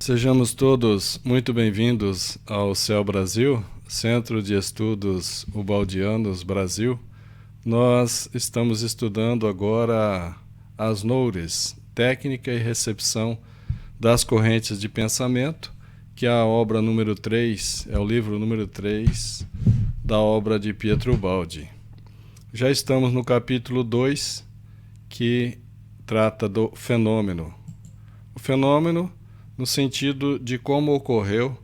Sejamos todos muito bem-vindos ao CEL Brasil, Centro de Estudos Ubaldianos Brasil. Nós estamos estudando agora as NOURES, Técnica e Recepção das Correntes de Pensamento, que é a obra número 3, é o livro número 3 da obra de Pietro Ubaldi. Já estamos no capítulo 2, que trata do fenômeno. O fenômeno no sentido de como ocorreu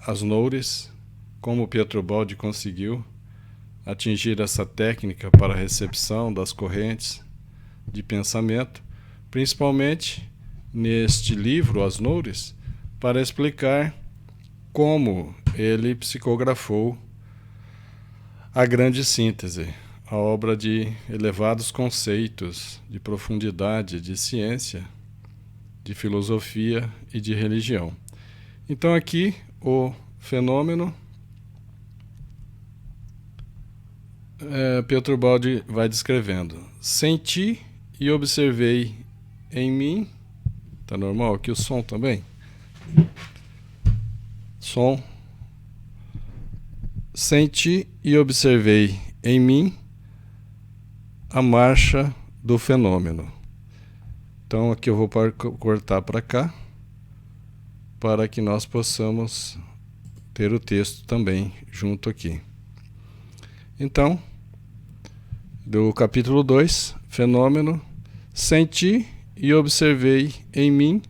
as NOURES, como Pietro Ubaldi conseguiu atingir essa técnica para a recepção das correntes de pensamento, principalmente neste livro, As NOURES, para explicar como ele psicografou a grande síntese, a obra de elevados conceitos de profundidade, de ciência, de filosofia e de religião. Então aqui o fenômeno, Pietro Ubaldi vai descrevendo: senti e observei em mim, tá normal aqui o som também? Som. Senti e observei em mim a marcha do fenômeno. Então aqui eu vou cortar para cá, para que nós possamos ter o texto também junto aqui. Então, do capítulo 2, fenômeno, senti e observei em mim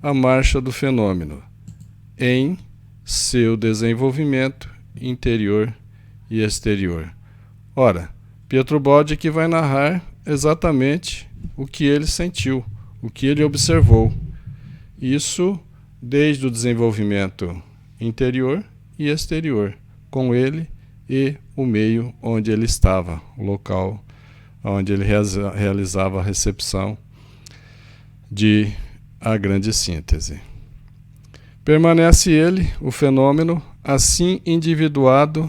a marcha do fenômeno, em seu desenvolvimento interior e exterior. Ora, Pietro Ubaldi que vai narrar exatamente o que ele sentiu, o que ele observou. Isso desde o desenvolvimento interior e exterior, com ele e o meio onde ele estava, o local onde ele realizava a recepção de a grande síntese. Permanece ele, o fenômeno, assim individuado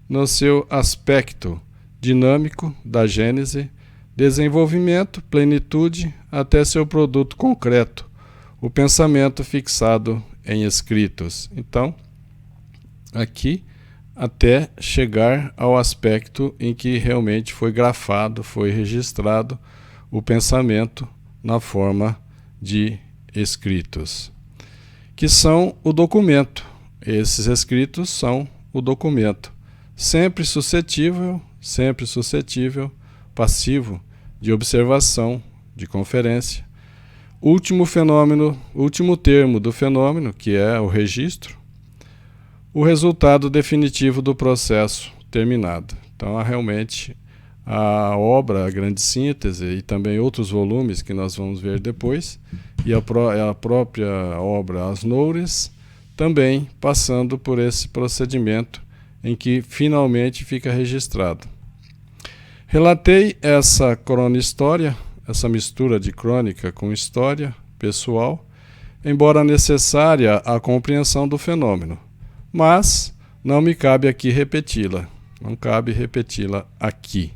no seu aspecto dinâmico da gênese, desenvolvimento, plenitude, até seu produto concreto, o pensamento fixado em escritos. Então, aqui, até chegar ao aspecto em que realmente foi grafado, foi registrado o pensamento na forma de escritos, que são o documento. Esses escritos são o documento, sempre suscetível, passivo, de observação, de conferência. Último fenômeno, último termo do fenômeno, que é o registro, o resultado definitivo do processo terminado. Então, realmente, a obra, a grande síntese, e também outros volumes que nós vamos ver depois, e a própria obra As NOURES, também passando por esse procedimento em que finalmente fica registrado. Relatei essa cronohistória, essa mistura de crônica com história pessoal, embora necessária à compreensão do fenômeno, mas não me cabe aqui repeti-la, não cabe repeti-la aqui.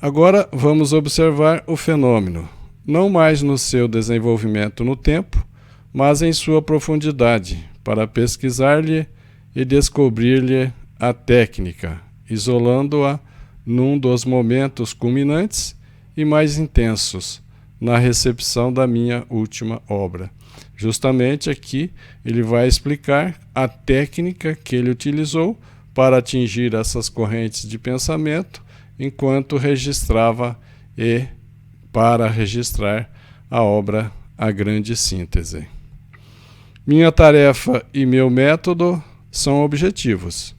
Agora vamos observar o fenômeno, não mais no seu desenvolvimento no tempo, mas em sua profundidade, para pesquisar-lhe e descobrir-lhe a técnica, isolando-a num dos momentos culminantes e mais intensos na recepção da minha última obra. Justamente aqui ele vai explicar a técnica que ele utilizou para atingir essas correntes de pensamento enquanto registrava e para registrar a obra A Grande Síntese. Minha tarefa e meu método são objetivos.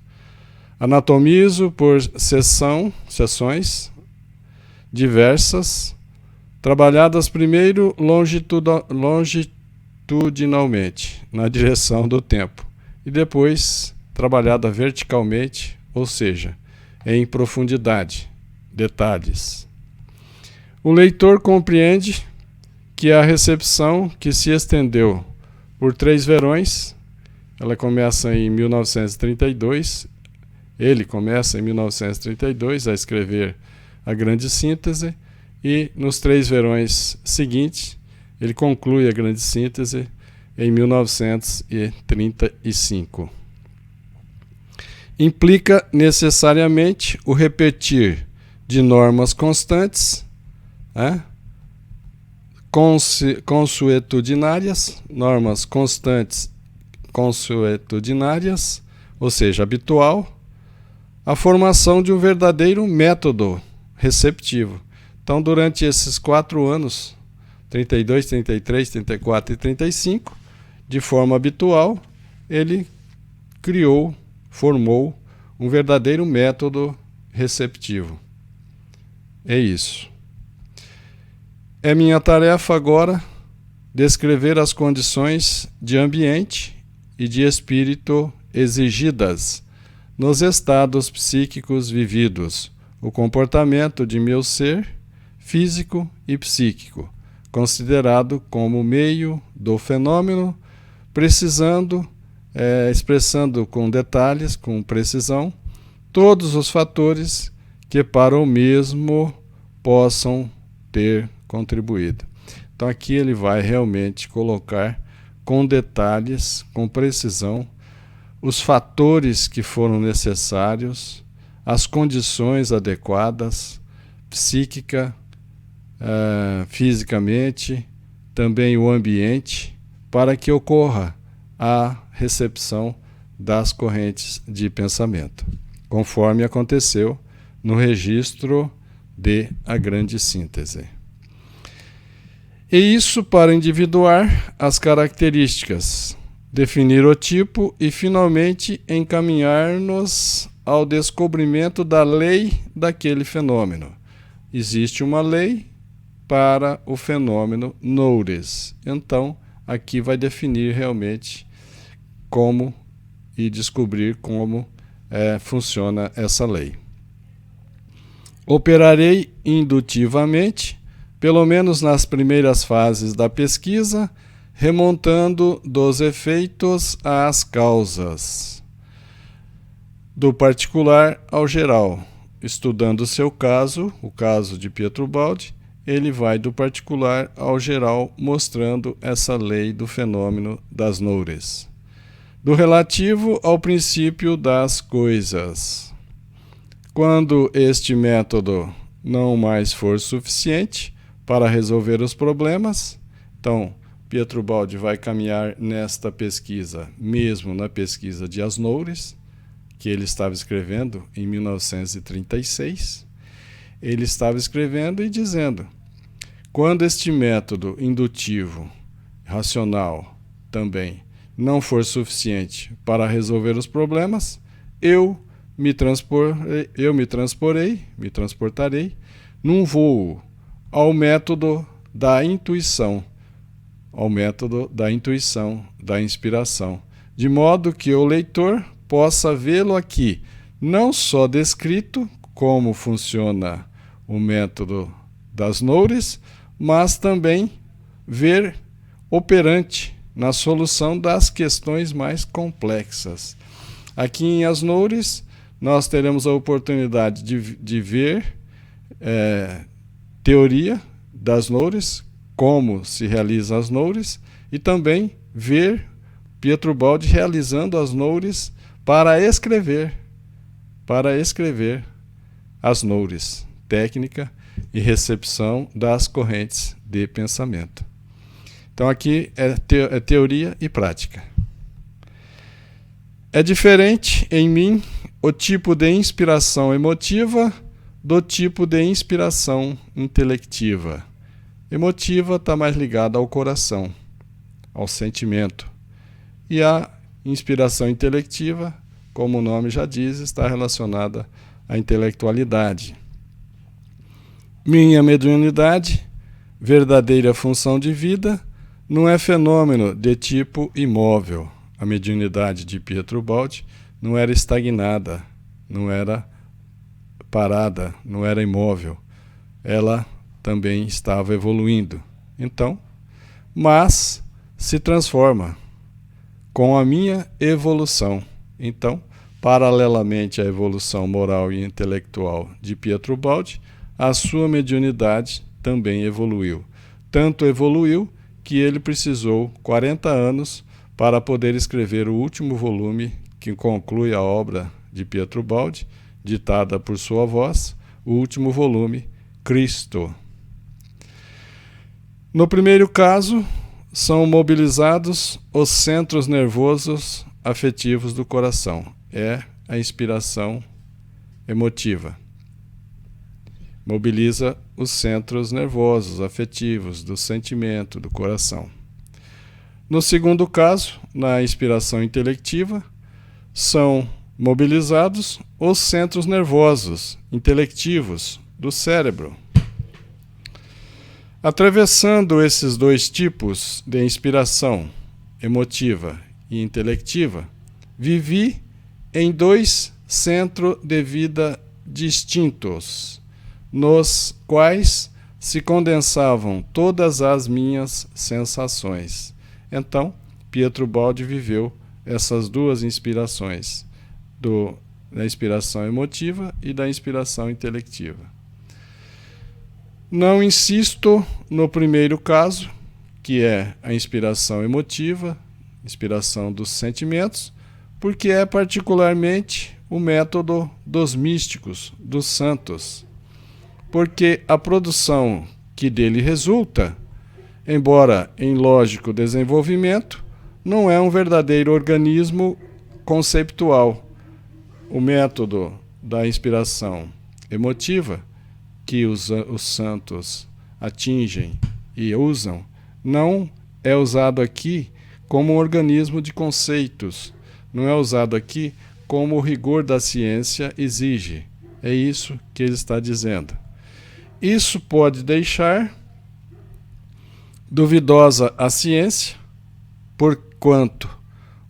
Anatomizo por sessões diversas, trabalhadas primeiro longitudinalmente, na direção do tempo, e depois trabalhada verticalmente, ou seja, em profundidade, detalhes. O leitor compreende que a recepção que se estendeu por 3 verões, ela começa em 1932, ele começa em 1932 a escrever A Grande Síntese, e nos 3 verões seguintes Ele conclui a grande síntese em 1935. Implica necessariamente o repetir de normas constantes, consuetudinárias, normas constantes consuetudinárias, ou seja, habitual, a formação de um verdadeiro método receptivo. Então, durante esses 4 anos, 32, 33, 34 e 35, de forma habitual, ele formou um verdadeiro método receptivo. É isso. É minha tarefa agora descrever as condições de ambiente e de espírito exigidas nos estados psíquicos vividos, o comportamento de meu ser físico e psíquico, considerado como meio do fenômeno, expressando com detalhes, com precisão, todos os fatores que para o mesmo possam ter contribuído. Então aqui ele vai realmente colocar com detalhes, com precisão, os fatores que foram necessários, as condições adequadas, psíquica, fisicamente, também o ambiente, para que ocorra a recepção das correntes de pensamento, conforme aconteceu no registro de A Grande Síntese. E isso para individuar as características, definir o tipo e, finalmente, encaminhar-nos ao descobrimento da lei daquele fenômeno. Existe uma lei para o fenômeno Noures. Então, aqui vai definir realmente como e descobrir como funciona essa lei. Operarei indutivamente, pelo menos nas primeiras fases da pesquisa, remontando dos efeitos às causas, do particular ao geral. Estudando o seu caso, o caso de Pietro Baldi, ele vai do particular ao geral, mostrando essa lei do fenômeno das Noures. Do relativo ao princípio das coisas. Quando este método não mais for suficiente para resolver os problemas, então Pietro Baldi vai caminhar nesta pesquisa, mesmo na pesquisa de As Noures, que ele estava escrevendo em 1936. Ele estava escrevendo e dizendo: quando este método indutivo, racional também, não for suficiente para resolver os problemas, eu me transportarei num voo ao método da intuição, da inspiração, de modo que o leitor possa vê-lo aqui, não só descrito como funciona o método das Noures, mas também ver operante na solução das questões mais complexas. Aqui em As Noures, nós teremos a oportunidade de ver teoria das Noures, como se realiza as Noures, e também ver Pietro Baldi realizando as Noures para escrever as Noures, técnica e recepção das correntes de pensamento. Então aqui é teoria e prática. É diferente em mim o tipo de inspiração emotiva do tipo de inspiração intelectiva. Emotiva está mais ligada ao coração, ao sentimento. E a inspiração intelectiva, como o nome já diz, está relacionada à intelectualidade. Minha mediunidade, verdadeira função de vida, não é fenômeno de tipo imóvel. A mediunidade de Pietro Baldi não era estagnada, não era parada, não era imóvel. Ela também estava evoluindo. Então, mas se transforma com a minha evolução. Então, paralelamente à evolução moral e intelectual de Pietro Baldi, a sua mediunidade também evoluiu. Tanto evoluiu que ele precisou 40 anos para poder escrever o último volume que conclui a obra de Pietro Baldi, ditada por sua voz, o último volume, Cristo. No primeiro caso, são mobilizados os centros nervosos afetivos do coração. É a inspiração emotiva. Mobiliza os centros nervosos afetivos do sentimento, do coração. No segundo caso, na inspiração intelectiva, são mobilizados os centros nervosos intelectivos do cérebro. Atravessando esses dois tipos de inspiração emotiva e intelectiva, vivi em dois centros de vida distintos, nos quais se condensavam todas as minhas sensações. Então, Pietro Baldi viveu essas duas inspirações, da inspiração emotiva e da inspiração intelectiva. Não insisto no primeiro caso, que é a inspiração emotiva, inspiração dos sentimentos, porque é particularmente o método dos místicos, dos santos. Porque a produção que dele resulta, embora em lógico desenvolvimento, não é um verdadeiro organismo conceptual. O método da inspiração emotiva que os santos atingem e usam, não é usado aqui como um organismo de conceitos, não é usado aqui como o rigor da ciência exige. É isso que ele está dizendo. Isso pode deixar duvidosa a ciência, porquanto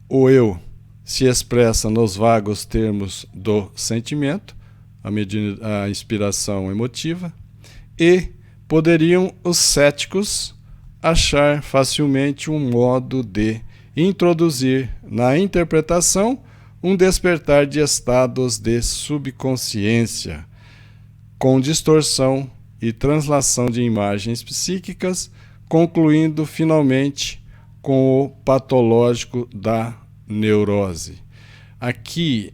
o eu se expressa nos vagos termos do sentimento, a inspiração emotiva, e poderiam os céticos achar facilmente um modo de introduzir na interpretação um despertar de estados de subconsciência, com distorção e translação de imagens psíquicas, concluindo finalmente com o patológico da neurose. Aqui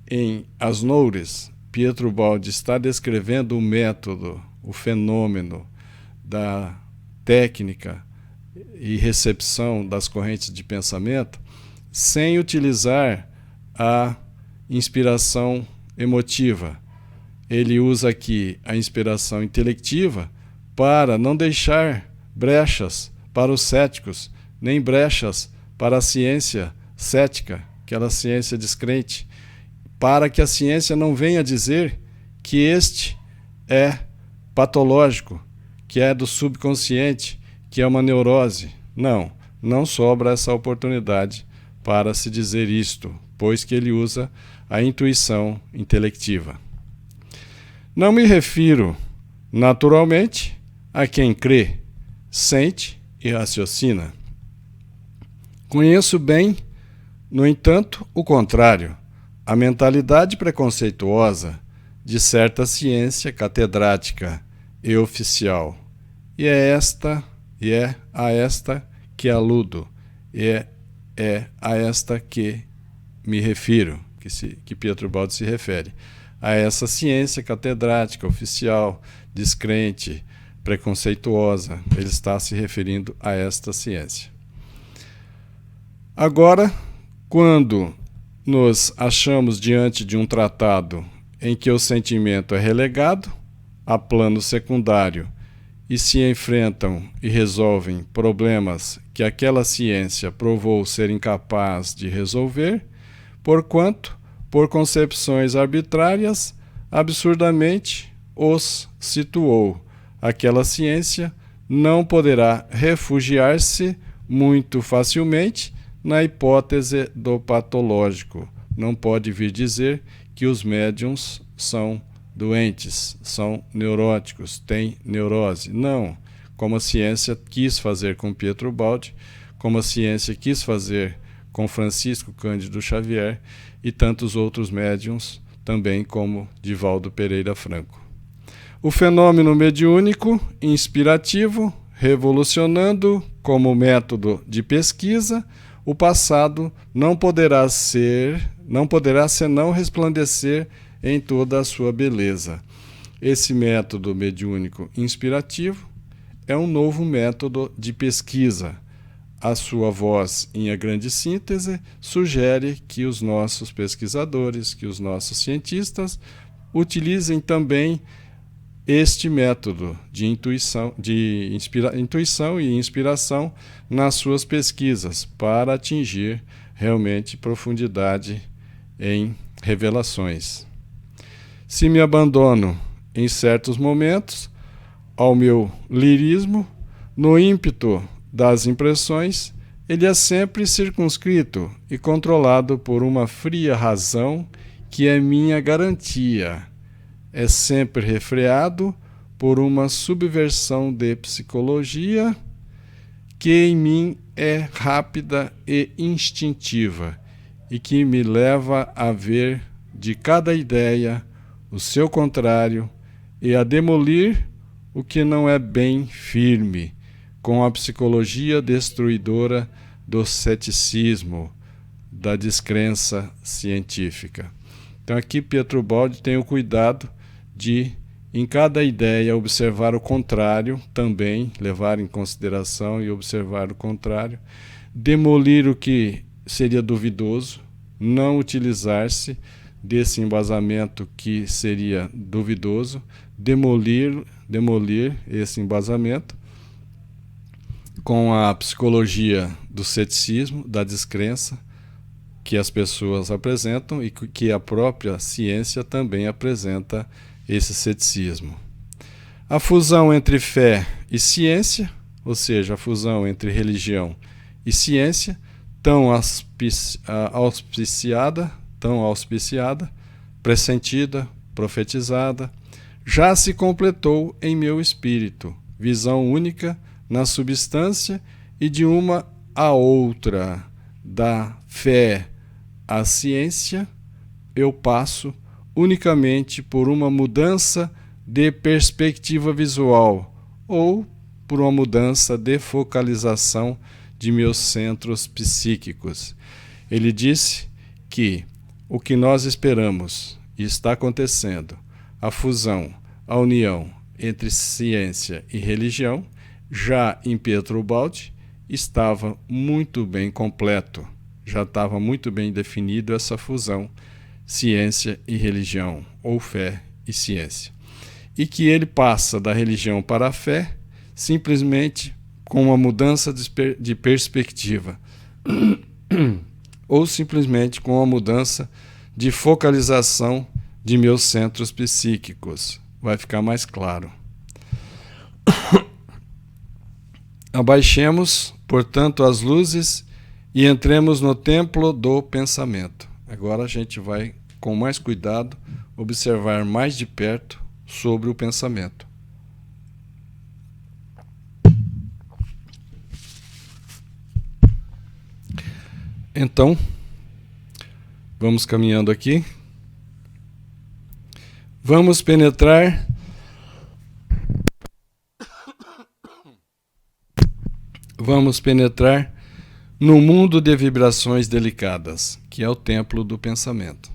em Asnoures, Pietro Baldi está descrevendo o método, o fenômeno da técnica e recepção das correntes de pensamento sem utilizar a inspiração emotiva. Ele usa aqui a inspiração intelectiva para não deixar brechas para os céticos, nem brechas para a ciência cética, aquela ciência descrente, para que a ciência não venha dizer que este é patológico, que é do subconsciente, que é uma neurose. Não sobra essa oportunidade para se dizer isto, pois que ele usa a intuição intelectiva. Não me refiro, naturalmente, a quem crê, sente e raciocina. Conheço bem, no entanto, o contrário, a mentalidade preconceituosa de certa ciência catedrática e oficial. E é a esta que aludo, é a esta que me refiro, que Pietro Baldi se refere, a essa ciência catedrática, oficial, descrente, preconceituosa. Ele está se referindo a esta ciência. Agora, quando nos achamos diante de um tratado em que o sentimento é relegado a plano secundário e se enfrentam e resolvem problemas que aquela ciência provou ser incapaz de resolver, porquanto, por concepções arbitrárias, absurdamente os situou. Aquela ciência não poderá refugiar-se muito facilmente na hipótese do patológico. Não pode vir dizer que os médiuns são doentes, são neuróticos, têm neurose. Não, como a ciência quis fazer com Pietro Baldi, como a ciência quis fazer com Francisco Cândido Xavier e tantos outros médiuns, também como Divaldo Pereira Franco. O fenômeno mediúnico, inspirativo, revolucionando como método de pesquisa, o passado não poderá senão resplandecer em toda a sua beleza. Esse método mediúnico inspirativo é um novo método de pesquisa. A sua voz, em A Grande Síntese, sugere que os nossos pesquisadores, que os nossos cientistas, utilizem também este método de intuição e inspiração nas suas pesquisas para atingir realmente profundidade em revelações. Se me abandono em certos momentos ao meu lirismo, no ímpeto das impressões, ele é sempre circunscrito e controlado por uma fria razão que é minha garantia. É sempre refreado por uma subversão de psicologia que em mim é rápida e instintiva e que me leva a ver de cada ideia o seu contrário e a demolir o que não é bem firme, com a psicologia destruidora do ceticismo, da descrença científica. Então aqui Pietro Baldi tem o cuidado de, em cada ideia, observar o contrário também, levar em consideração e observar o contrário, demolir o que seria duvidoso, não utilizar-se desse embasamento que seria duvidoso, demolir esse embasamento com a psicologia do ceticismo, da descrença, que as pessoas apresentam e que a própria ciência também apresenta esse ceticismo. A fusão entre fé e ciência, ou seja, a fusão entre religião e ciência, tão auspiciada, pressentida, profetizada, já se completou em meu espírito, visão única na substância e de uma a outra, da fé à ciência, eu passo unicamente por uma mudança de perspectiva visual ou por uma mudança de focalização de meus centros psíquicos. Ele disse que o que nós esperamos e está acontecendo, a fusão, a união entre ciência e religião, já em Pietro Baldi estava muito bem completo, já estava muito bem definido essa fusão, ciência e religião, ou fé e ciência. E que ele passa da religião para a fé simplesmente com uma mudança de perspectiva, ou simplesmente com uma mudança de focalização de meus centros psíquicos. Vai ficar mais claro. Abaixemos, portanto, as luzes e entremos no templo do pensamento. Agora a gente vai, com mais cuidado, observar mais de perto sobre o pensamento. Então, vamos caminhando aqui. Vamos penetrar no mundo de vibrações delicadas, que é o templo do pensamento.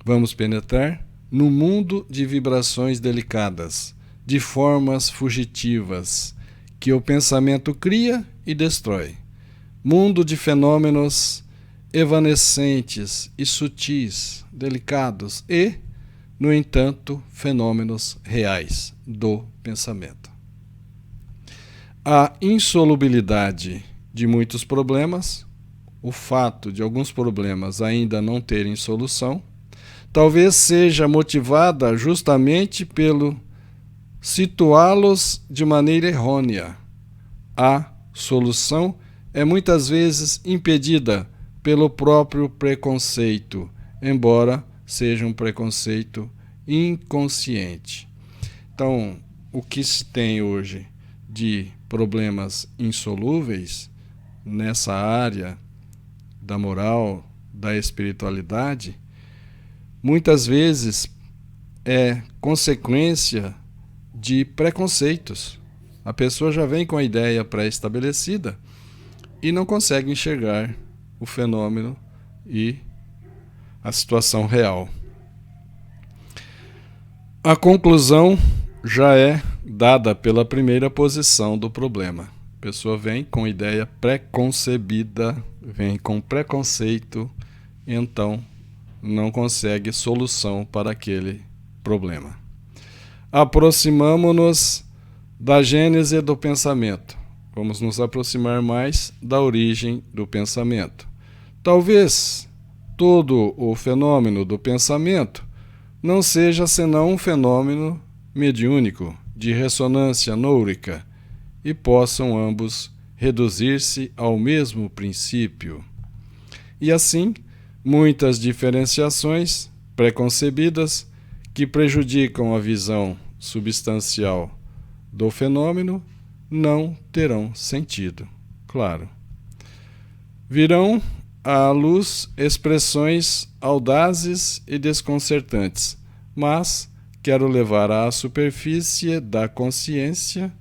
Vamos penetrar no mundo de vibrações delicadas, de formas fugitivas, que o pensamento cria e destrói. Mundo de fenômenos evanescentes e sutis, delicados e, no entanto, fenômenos reais do pensamento. A insolubilidade de muitos problemas, o fato de alguns problemas ainda não terem solução, talvez seja motivada justamente pelo situá-los de maneira errônea. A solução é muitas vezes impedida pelo próprio preconceito, embora seja um preconceito inconsciente. Então, o que se tem hoje de problemas insolúveis nessa área da moral, da espiritualidade, muitas vezes é consequência de preconceitos. A pessoa já vem com a ideia pré-estabelecida e não consegue enxergar o fenômeno e a situação real. A conclusão já é dada pela primeira posição do problema. A pessoa vem com ideia pré-concebida, vem com preconceito, então não consegue solução para aquele problema. Aproximamo-nos da gênese do pensamento. Vamos nos aproximar mais da origem do pensamento. Talvez todo o fenômeno do pensamento não seja senão um fenômeno mediúnico, de ressonância nourica, e possam ambos reduzir-se ao mesmo princípio. E assim, muitas diferenciações preconcebidas que prejudicam a visão substancial do fenômeno não terão sentido, claro. Virão à luz expressões audazes e desconcertantes, mas quero levar à superfície da consciência.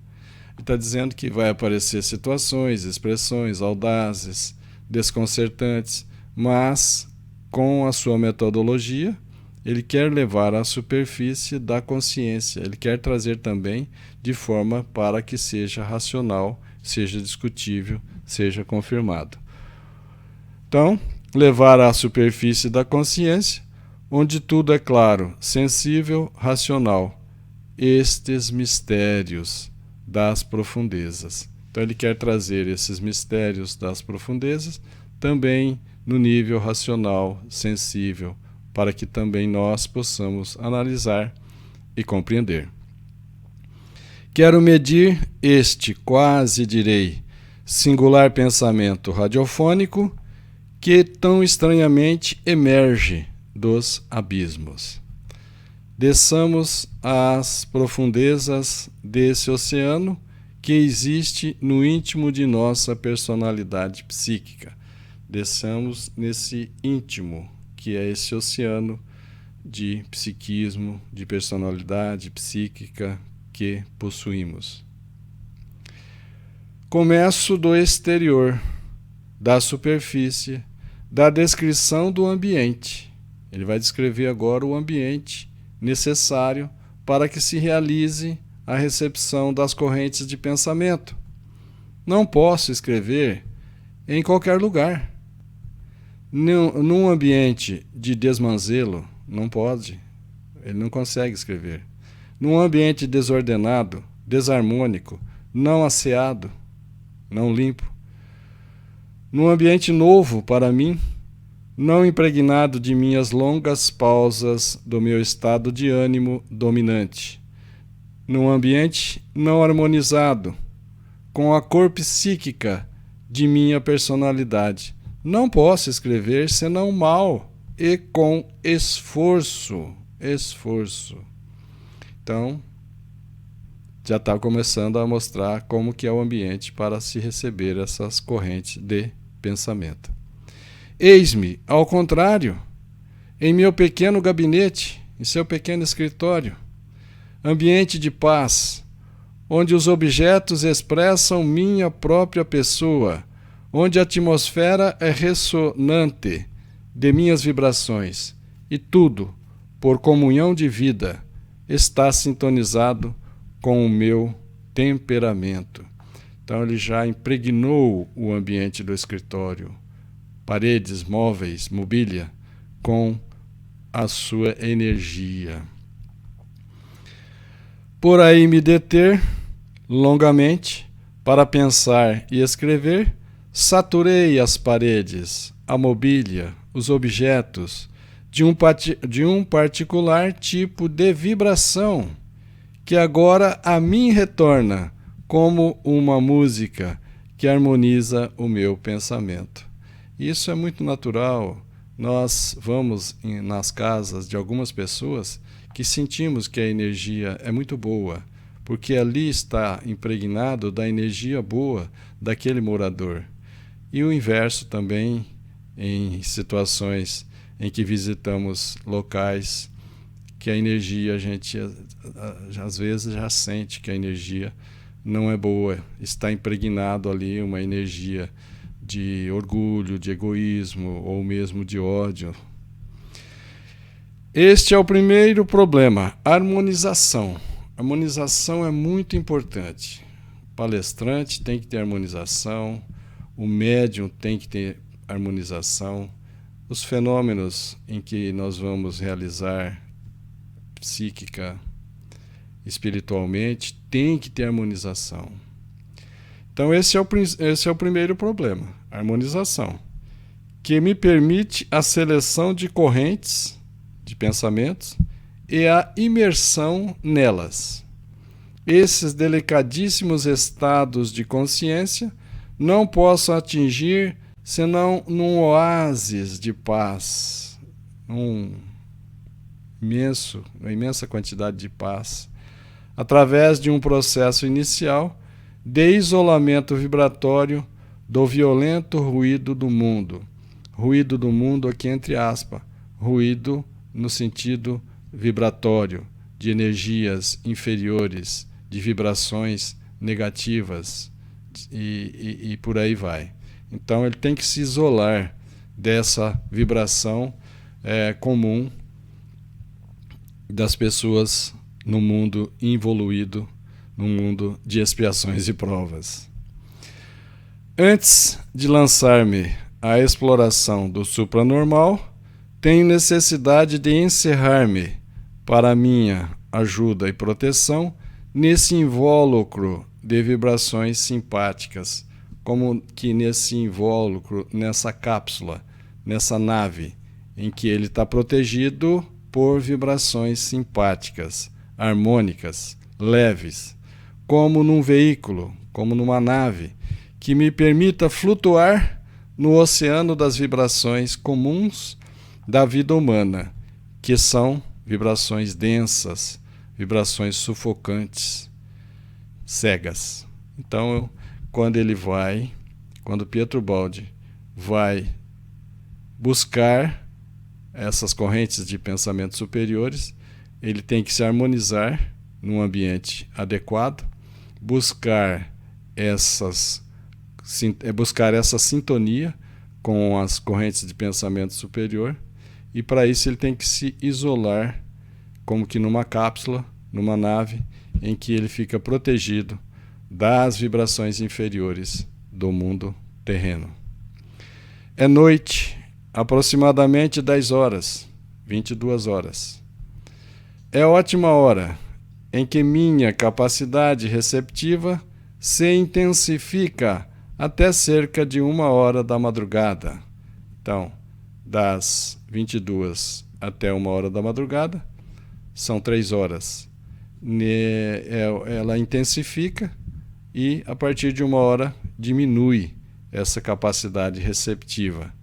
Está dizendo que vai aparecer situações, expressões audazes, desconcertantes, mas com a sua metodologia, ele quer levar à superfície da consciência, ele quer trazer também de forma para que seja racional, seja discutível, seja confirmado. Então, levar à superfície da consciência, onde tudo é claro, sensível, racional, estes mistérios das profundezas. Então ele quer trazer esses mistérios das profundezas também no nível racional, sensível, para que também nós possamos analisar e compreender. Quero medir este, quase direi, singular pensamento radiofônico que tão estranhamente emerge dos abismos. Desçamos às profundezas desse oceano que existe no íntimo de nossa personalidade psíquica. Desçamos nesse íntimo, que é esse oceano de psiquismo, de personalidade psíquica que possuímos. Começo do exterior, da superfície, da descrição do ambiente. Ele vai descrever agora o ambiente necessário para que se realize a recepção das correntes de pensamento. Não posso escrever em qualquer lugar. Num ambiente de desmanzelo, não pode. Ele não consegue escrever. Num ambiente desordenado, desarmônico, não asseado, não limpo. Num ambiente novo para mim, não impregnado de minhas longas pausas do meu estado de ânimo dominante. Num ambiente não harmonizado com a cor psíquica de minha personalidade. Não posso escrever senão mal e com esforço. Então, já está começando a mostrar como que é o ambiente para se receber essas correntes de pensamento. Eis-me, ao contrário, em meu pequeno gabinete, em seu pequeno escritório, ambiente de paz, onde os objetos expressam minha própria pessoa, onde a atmosfera é ressonante de minhas vibrações, e tudo, por comunhão de vida, está sintonizado com o meu temperamento. Então ele já impregnou o ambiente do escritório, paredes, móveis, mobília, com a sua energia. Por aí me deter longamente para pensar e escrever, saturei as paredes, a mobília, os objetos de um particular tipo de vibração que agora a mim retorna como uma música que harmoniza o meu pensamento. Isso é muito natural. Nós vamos nas casas de algumas pessoas que sentimos que a energia é muito boa, porque ali está impregnado da energia boa daquele morador. E o inverso também em situações em que visitamos locais que a energia, a gente às vezes já sente que a energia não é boa, está impregnado ali uma energia de orgulho, de egoísmo ou mesmo de ódio. Este é o primeiro problema, harmonização. Harmonização é muito importante. O palestrante tem que ter harmonização, o médium tem que ter harmonização, os fenômenos em que nós vamos realizar psíquica, espiritualmente, tem que ter harmonização. Então esse é o primeiro problema, harmonização, que me permite a seleção de correntes de pensamentos e a imersão nelas. Esses delicadíssimos estados de consciência não posso atingir senão num oásis de paz, uma imensa quantidade de paz, através de um processo inicial de isolamento vibratório do violento ruído do mundo. Ruído do mundo aqui entre aspas, ruído no sentido vibratório, de energias inferiores, de vibrações negativas e por aí vai. Então ele tem que se isolar dessa vibração comum das pessoas no mundo involuído, no mundo de expiações e provas. Antes de lançar-me à exploração do supranormal, tenho necessidade de encerrar-me para minha ajuda e proteção nesse invólucro de vibrações simpáticas, como que nesse invólucro, nessa cápsula, nessa nave, em que ele está protegido por vibrações simpáticas, harmônicas, leves, como num veículo, como numa nave, que me permita flutuar no oceano das vibrações comuns da vida humana, que são vibrações densas, vibrações sufocantes, cegas. Então, quando Pietro Baldi vai buscar essas correntes de pensamentos superiores, ele tem que se harmonizar num ambiente adequado, buscar essa sintonia com as correntes de pensamento superior, e para isso ele tem que se isolar, como que numa cápsula, numa nave, em que ele fica protegido das vibrações inferiores do mundo terreno. É noite, aproximadamente 10 horas, 22 horas. É ótima hora em que minha capacidade receptiva se intensifica até cerca de 1h da madrugada. Então, das 22 até 1h da madrugada, são 3 horas. Ela intensifica e, a partir de 1h, diminui essa capacidade receptiva.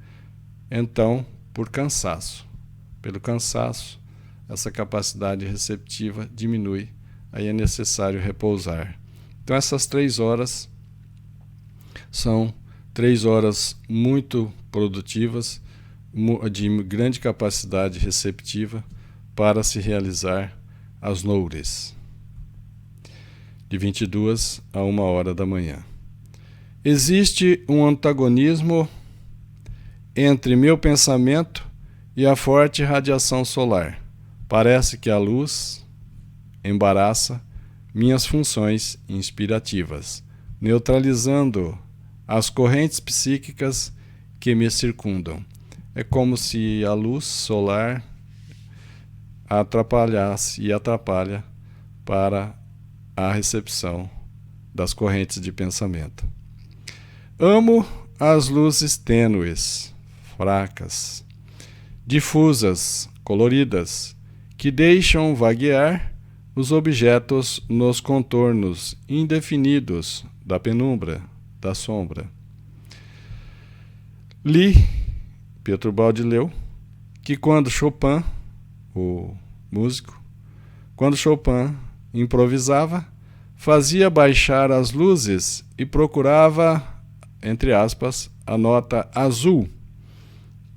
Então, pelo cansaço, essa capacidade receptiva diminui, aí é necessário repousar. Então essas 3 horas são 3 horas muito produtivas, de grande capacidade receptiva para se realizar as noures, de 22 a 1h da manhã. Existe um antagonismo entre meu pensamento e a forte radiação solar. Parece que a luz embaraça minhas funções inspirativas, neutralizando as correntes psíquicas que me circundam. É como se a luz solar atrapalhasse e atrapalha para a recepção das correntes de pensamento. Amo as luzes tênues, fracas, difusas, coloridas, que deixam vaguear os objetos nos contornos indefinidos da penumbra, da sombra. Pietro Baldi leu, que quando Chopin, o músico, quando Chopin improvisava, fazia baixar as luzes e procurava, entre aspas, a nota azul,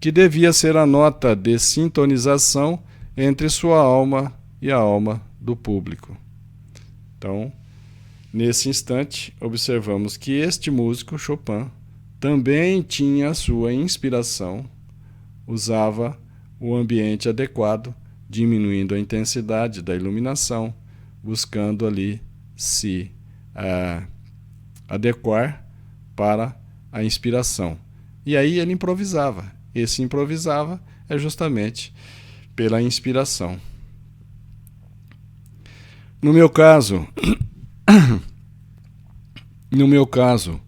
que devia ser a nota de sintonização entre sua alma e a alma do público. Então, Nesse instante, observamos que este músico, Chopin, também tinha a sua inspiração, usava o ambiente adequado, diminuindo a intensidade da iluminação, buscando ali se adequar para a inspiração. E aí ele improvisava. Esse improvisava é justamente pela inspiração. No meu caso,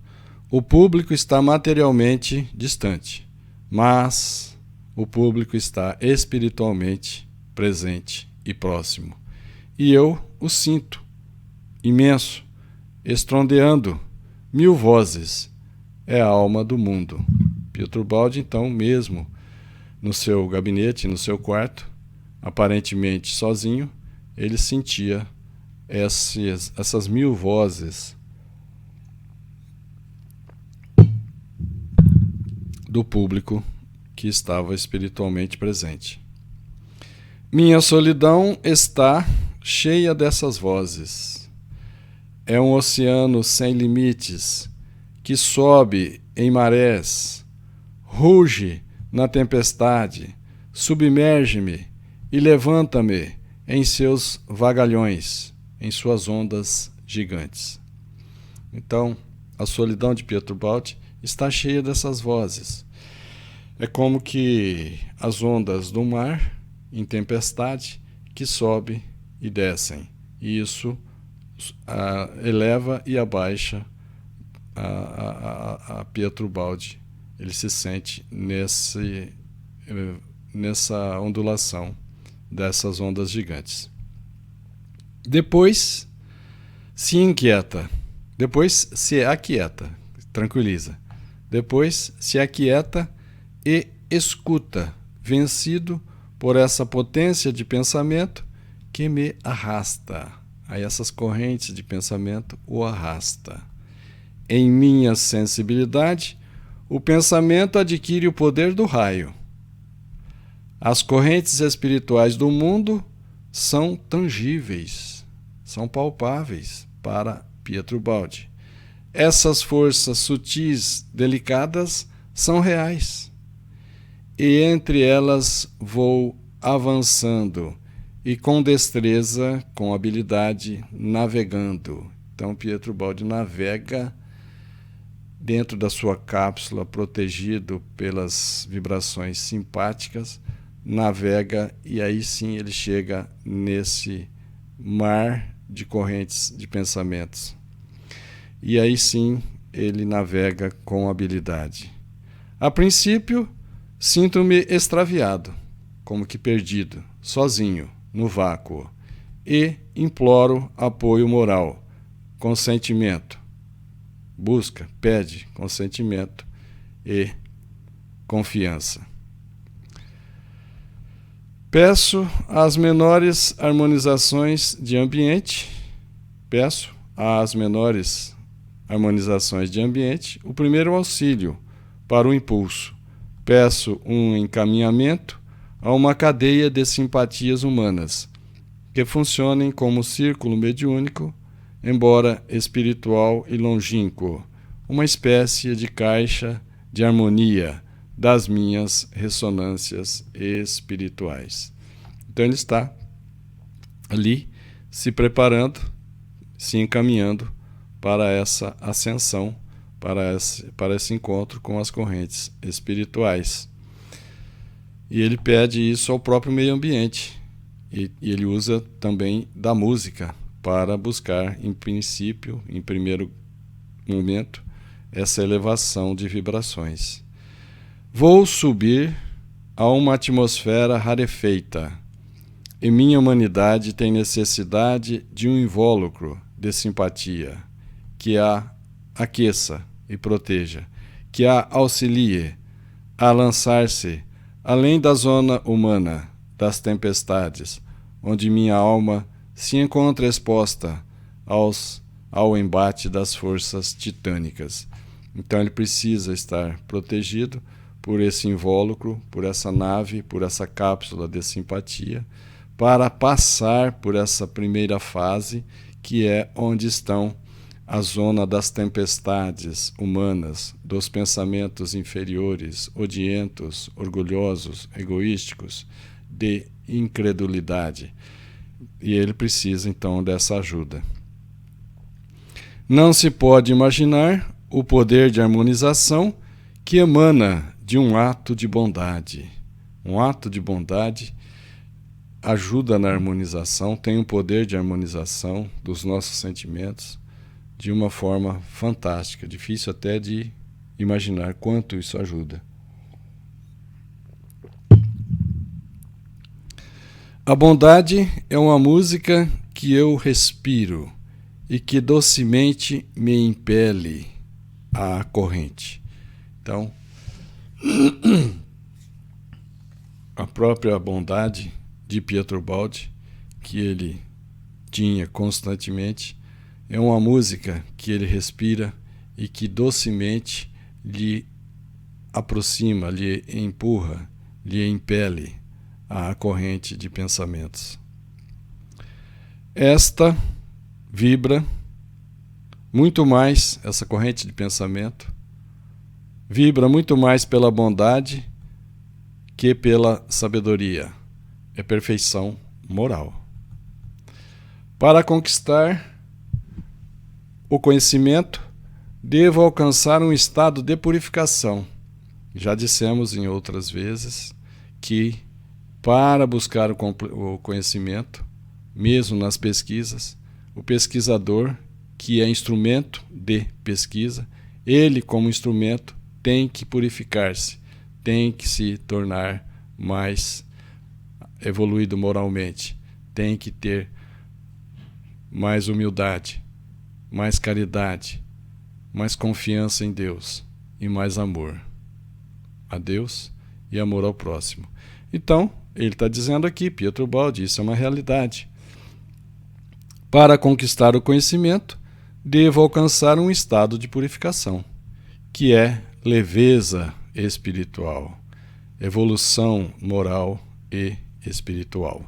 o público está materialmente distante, mas o público está espiritualmente presente e próximo. E eu o sinto, imenso, estrondeando 1000 vozes. É a alma do mundo. Pietro Baldi, então, mesmo no seu gabinete, no seu quarto, aparentemente sozinho, ele sentia essas 1000 vozes do público que estava espiritualmente presente. Minha solidão está cheia dessas vozes. É um oceano sem limites que sobe em marés, ruge na tempestade, submerge-me e levanta-me em seus vagalhões, em suas ondas gigantes. Então, a solidão de Pietro Baldi está cheia dessas vozes. É como que as ondas do mar em tempestade que sobem e descem. E isso eleva e abaixa a Pietro Baldi. Ele se sente nessa ondulação dessas ondas gigantes. Depois se inquieta, depois se aquieta, tranquiliza. Depois se aquieta e escuta, vencido por essa potência de pensamento que me arrasta. Aí essas correntes de pensamento o arrasta. Em minha sensibilidade, o pensamento adquire o poder do raio. As correntes espirituais do mundo são tangíveis, são palpáveis para Pietro Baldi. Essas forças sutis, delicadas, são reais. E entre elas vou avançando e com destreza, com habilidade, navegando. Então Pietro Baldi navega dentro da sua cápsula, protegido pelas vibrações simpáticas, navega e aí sim ele chega nesse mar de correntes de pensamentos. E aí sim ele navega com habilidade. A princípio, sinto-me extraviado, como que perdido, sozinho, no vácuo, e imploro apoio moral, consentimento. Busca, pede consentimento e confiança. Peço as menores harmonizações de ambiente, o primeiro auxílio para o impulso. Peço um encaminhamento a uma cadeia de simpatias humanas, que funcionem como círculo mediúnico, embora espiritual e longínquo, uma espécie de caixa de harmonia das minhas ressonâncias espirituais. Então ele está ali se preparando, se encaminhando para essa ascensão, para esse encontro com as correntes espirituais. E ele pede isso ao próprio meio ambiente. E ele usa também da música para buscar, em princípio, em primeiro momento, essa elevação de vibrações. Vou subir a uma atmosfera rarefeita, e minha humanidade tem necessidade de um invólucro de simpatia, que a aqueça e proteja, que a auxilie a lançar-se além da zona humana, das tempestades, onde minha alma se encontra exposta ao embate das forças titânicas. Então ele precisa estar protegido por esse invólucro, por essa nave, por essa cápsula de simpatia, para passar por essa primeira fase, que é onde estão a zona das tempestades humanas, dos pensamentos inferiores, odientos, orgulhosos, egoísticos, de incredulidade. E ele precisa, então, dessa ajuda. Não se pode imaginar o poder de harmonização que emana de um ato de bondade. Um ato de bondade ajuda na harmonização, tem um poder de harmonização dos nossos sentimentos de uma forma fantástica, difícil até de imaginar quanto isso ajuda. A bondade é uma música que eu respiro e que docemente me impele à corrente. Então, a própria bondade de Pietro Baldi, que ele tinha constantemente, é uma música que ele respira e que docemente lhe aproxima, lhe empurra, lhe impele à corrente de pensamentos. Esta vibra muito mais, essa corrente de pensamento, vibra muito mais pela bondade que pela sabedoria. É perfeição moral. Para conquistar o conhecimento, devo alcançar um estado de purificação. Já dissemos em outras vezes que para buscar o conhecimento, mesmo nas pesquisas, o pesquisador, que é instrumento de pesquisa, ele como instrumento tem que purificar-se, tem que se tornar mais evoluído moralmente, tem que ter mais humildade, mais caridade, mais confiança em Deus e mais amor a Deus e amor ao próximo. Então, ele está dizendo aqui, Pietro Baldi, isso é uma realidade. Para conquistar o conhecimento, devo alcançar um estado de purificação, que é leveza espiritual, evolução moral e espiritual.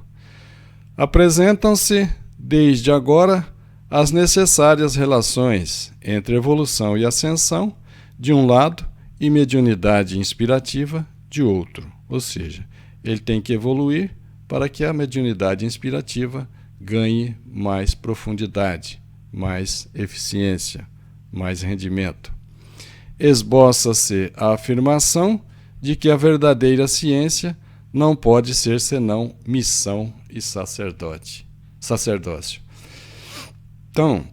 Apresentam-se, desde agora, as necessárias relações entre evolução e ascensão, de um lado, e mediunidade inspirativa, de outro. Ou seja, ele tem que evoluir para que a mediunidade inspirativa ganhe mais profundidade, mais eficiência, mais rendimento. Esboça-se a afirmação de que a verdadeira ciência não pode ser senão missão e sacerdócio. Então,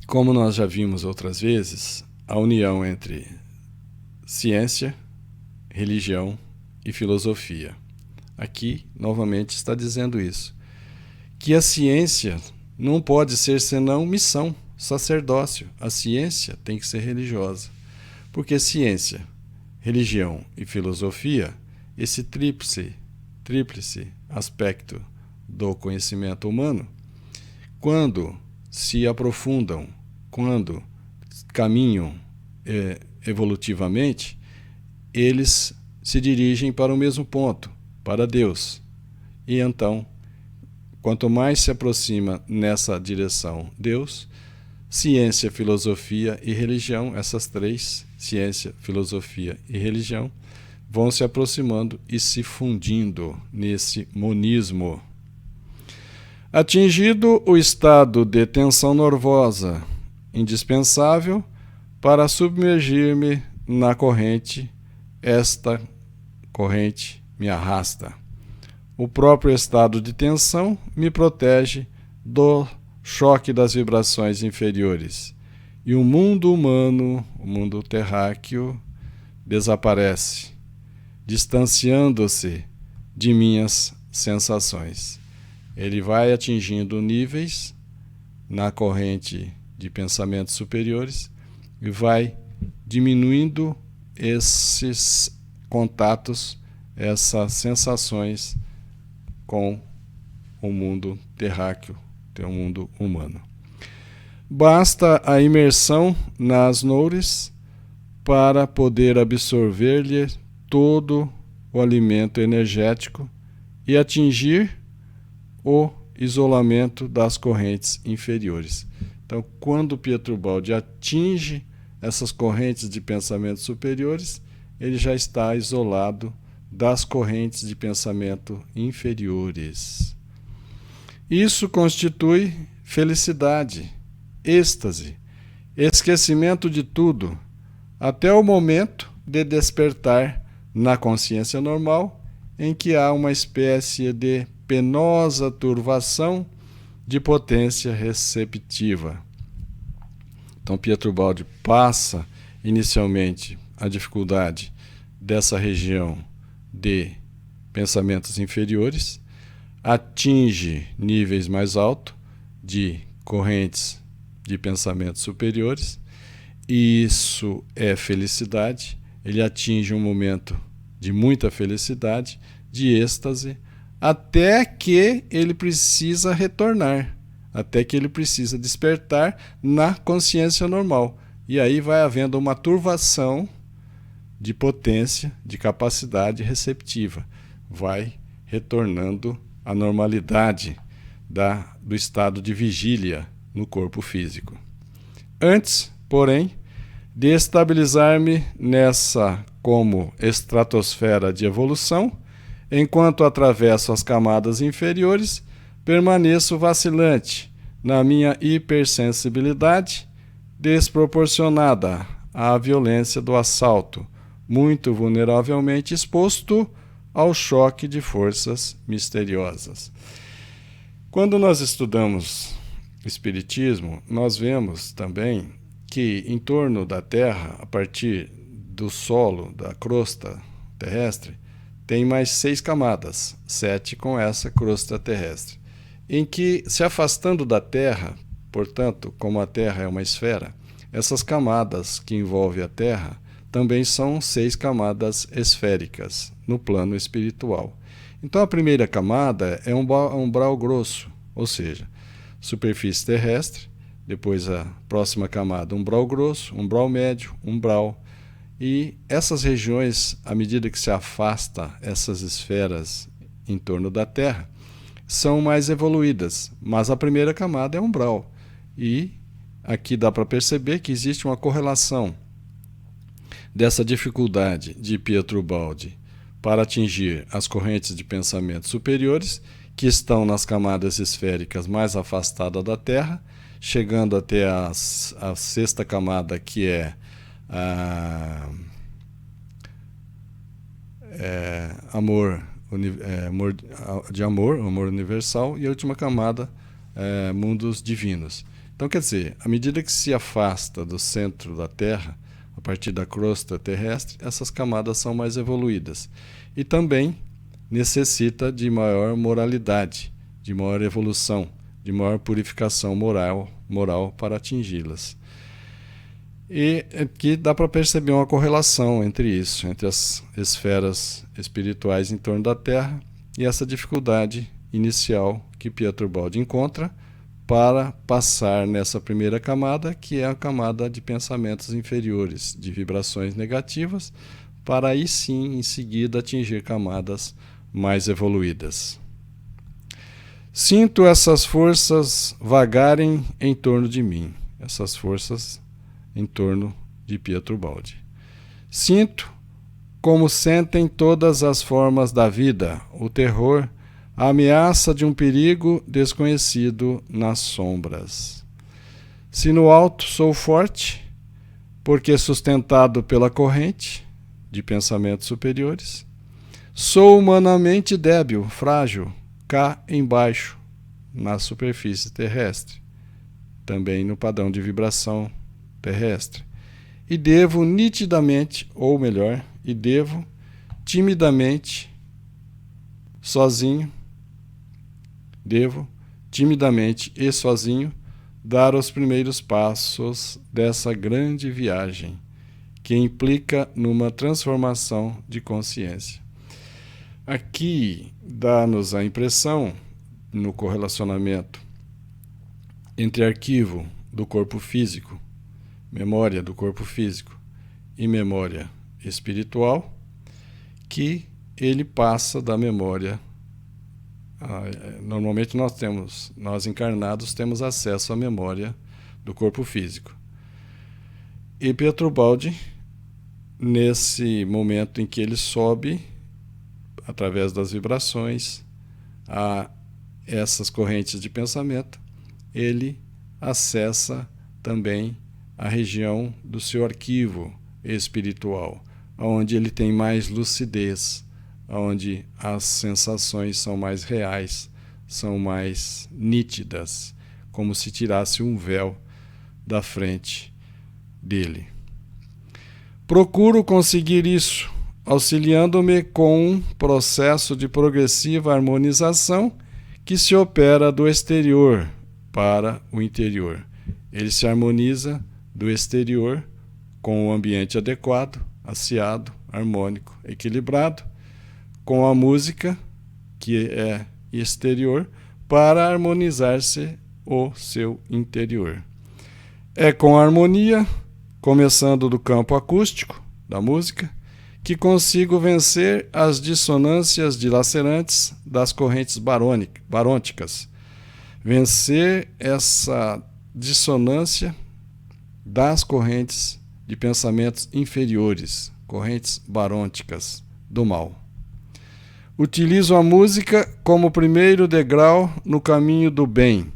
como nós já vimos outras vezes, a união entre ciência, religião e filosofia. Aqui, novamente, está dizendo isso. Que a ciência não pode ser senão missão, sacerdócio. A ciência tem que ser religiosa. Porque ciência, religião e filosofia, esse tríplice aspecto do conhecimento humano, quando se aprofundam, quando caminham evolutivamente, eles se dirigem para o mesmo ponto, para Deus. E então, quanto mais se aproxima nessa direção Deus, ciência, filosofia e religião, essas três, ciência, filosofia e religião, vão se aproximando e se fundindo nesse monismo. Atingido o estado de tensão nervosa, indispensável para submergir-me na corrente, esta corrente me arrasta. O próprio estado de tensão me protege do choque das vibrações inferiores. E o mundo humano, o mundo terráqueo, desaparece, distanciando-se de minhas sensações. Ele vai atingindo níveis na corrente de pensamentos superiores e vai diminuindo esses contatos, essas sensações com o mundo terráqueo, o mundo humano. Basta a imersão nas noures para poder absorver-lhe todo o alimento energético e atingir o isolamento das correntes inferiores. Então, quando o Pietro Baldi atinge essas correntes de pensamentos superiores, ele já está isolado das correntes de pensamento inferiores. Isso constitui felicidade, êxtase, esquecimento de tudo, até o momento de despertar na consciência normal, em que há uma espécie de penosa turvação de potência receptiva. Então, Pietro Baldi passa inicialmente a dificuldade dessa região de pensamentos inferiores, atinge níveis mais altos de correntes de pensamentos superiores, e isso é felicidade. Ele atinge um momento de muita felicidade, de êxtase, até que ele precisa retornar, até que ele precisa despertar na consciência normal. E aí vai havendo uma turvação de potência, de capacidade receptiva. Vai retornando à normalidade do estado de vigília no corpo físico. Antes, porém, de estabilizar-me nessa como estratosfera de evolução, enquanto atravesso as camadas inferiores, permaneço vacilante na minha hipersensibilidade, desproporcionada à violência do assalto, muito vulneravelmente exposto ao choque de forças misteriosas. Quando nós estudamos Espiritismo, nós vemos também que em torno da Terra, a partir do solo, da crosta terrestre, tem mais 6 camadas, 7 com essa crosta terrestre, em que, se afastando da Terra, portanto, como a Terra é uma esfera, essas camadas que envolvem a Terra também são 6 camadas esféricas no plano espiritual. Então, a primeira camada é um umbral grosso, ou seja, superfície terrestre, depois a próxima camada, umbral grosso, umbral médio, umbral. E essas regiões, à medida que se afasta essas esferas em torno da Terra, são mais evoluídas, mas a primeira camada é umbral. E aqui dá para perceber que existe uma correlação dessa dificuldade de Pietro Baldi para atingir as correntes de pensamento superiores, que estão nas camadas esféricas mais afastadas da Terra, chegando até a 6ª camada, que é amor universal, e a última camada, mundos divinos. Então, quer dizer, à medida que se afasta do centro da Terra, a partir da crosta terrestre, essas camadas são mais evoluídas. E também necessita de maior moralidade, de maior evolução, de maior purificação moral para atingi-las. E aqui dá para perceber uma correlação entre isso, entre as esferas espirituais em torno da Terra e essa dificuldade inicial que Pietro Baldi encontra para passar nessa primeira camada, que é a camada de pensamentos inferiores, de vibrações negativas, para aí sim, em seguida, atingir camadas mais evoluídas. Sinto essas forças vagarem em torno de mim, essas forças em torno de Pietro Baldi. Sinto como sentem todas as formas da vida, o terror, a ameaça de um perigo desconhecido nas sombras. Se no alto sou forte, porque sustentado pela corrente de pensamentos superiores, sou humanamente débil, frágil, cá embaixo, na superfície terrestre, também no padrão de vibração terrestre, e devo nitidamente, ou melhor, devo timidamente, sozinho, e sozinho, dar os primeiros passos dessa grande viagem, que implica numa transformação de consciência. Aqui dá-nos a impressão, no correlacionamento entre arquivo do corpo físico, memória do corpo físico e memória espiritual, que ele passa da memória. Normalmente nós encarnados temos acesso à memória do corpo físico. E Pietro Baldi, nesse momento em que ele sobe, através das vibrações, a essas correntes de pensamento, ele acessa também a região do seu arquivo espiritual, onde ele tem mais lucidez, onde as sensações são mais reais, são mais nítidas, como se tirasse um véu da frente dele. Procuro conseguir isso, auxiliando-me com um processo de progressiva harmonização que se opera do exterior para o interior. Ele se harmoniza do exterior com o ambiente adequado, aciado, harmônico, equilibrado, com a música, que é exterior, para harmonizar-se o seu interior. É com a harmonia, começando do campo acústico da música, que consigo vencer as dissonâncias dilacerantes das correntes barônicas. Vencer essa dissonância das correntes de pensamentos inferiores, correntes barônicas do mal. Utilizo a música como primeiro degrau no caminho do bem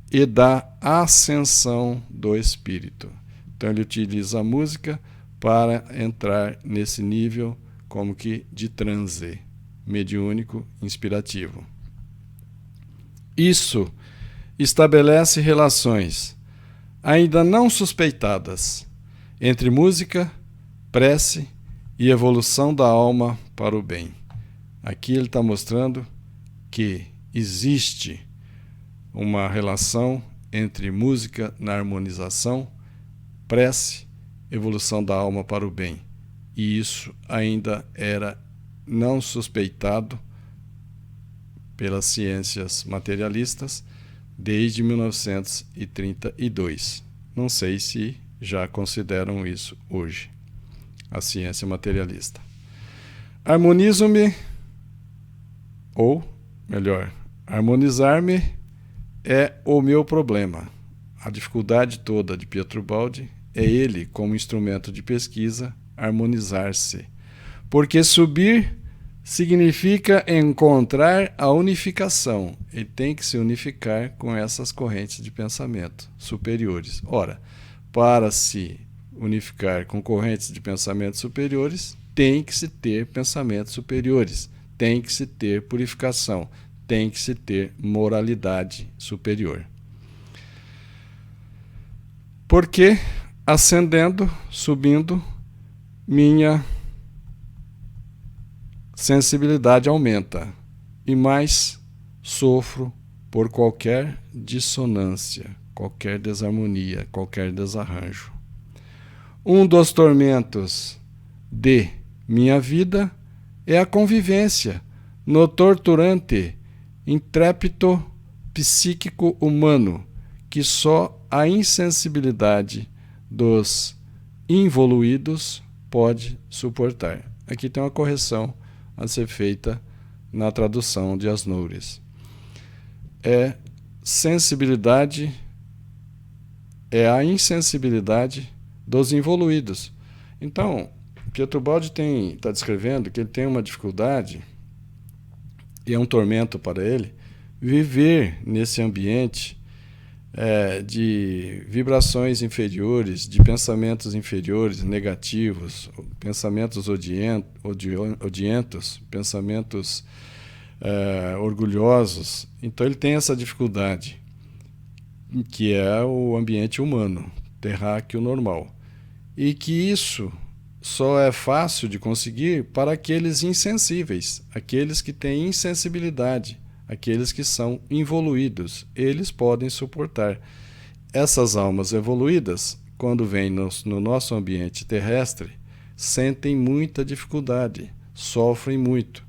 e da ascensão do espírito. Então ele utiliza a música para entrar nesse nível como que de transe mediúnico inspirativo. Isso estabelece relações ainda não suspeitadas entre música, prece e evolução da alma para o bem. Aqui ele está mostrando que existe uma relação entre música na harmonização, prece, evolução da alma para o bem. E isso ainda era não suspeitado pelas ciências materialistas desde 1932. Não sei se já consideram isso hoje, a ciência materialista. Harmonizo-me, ou melhor, harmonizar-me é o meu problema. A dificuldade toda de Pietro Baldi é ele, como instrumento de pesquisa, harmonizar-se. Porque subir significa encontrar a unificação. Ele tem que se unificar com essas correntes de pensamento superiores. Ora, para se unificar com correntes de pensamento superiores, tem que se ter pensamentos superiores, tem que se ter purificação, tem que se ter moralidade superior. Porque ascendendo, subindo, minha sensibilidade aumenta e mais sofro por qualquer dissonância, qualquer desarmonia, qualquer desarranjo. Um dos tormentos de minha vida é a convivência no torturante intrépido psíquico humano que só a insensibilidade dos involuídos pode suportar. Aqui tem uma correção a ser feita na tradução de Asnoures. Sensibilidade é a insensibilidade dos involuídos. Então, Pietro Baldi está descrevendo que ele tem uma dificuldade, e é um tormento para ele, viver nesse ambiente de vibrações inferiores, de pensamentos inferiores, negativos, pensamentos odientos, pensamentos orgulhosos. Então ele tem essa dificuldade, que é o ambiente humano, terráqueo normal. E que isso só é fácil de conseguir para aqueles insensíveis, aqueles que têm insensibilidade, aqueles que são involuídos. Eles podem suportar. Essas almas evoluídas, quando vêm no nosso ambiente terrestre, sentem muita dificuldade, sofrem muito.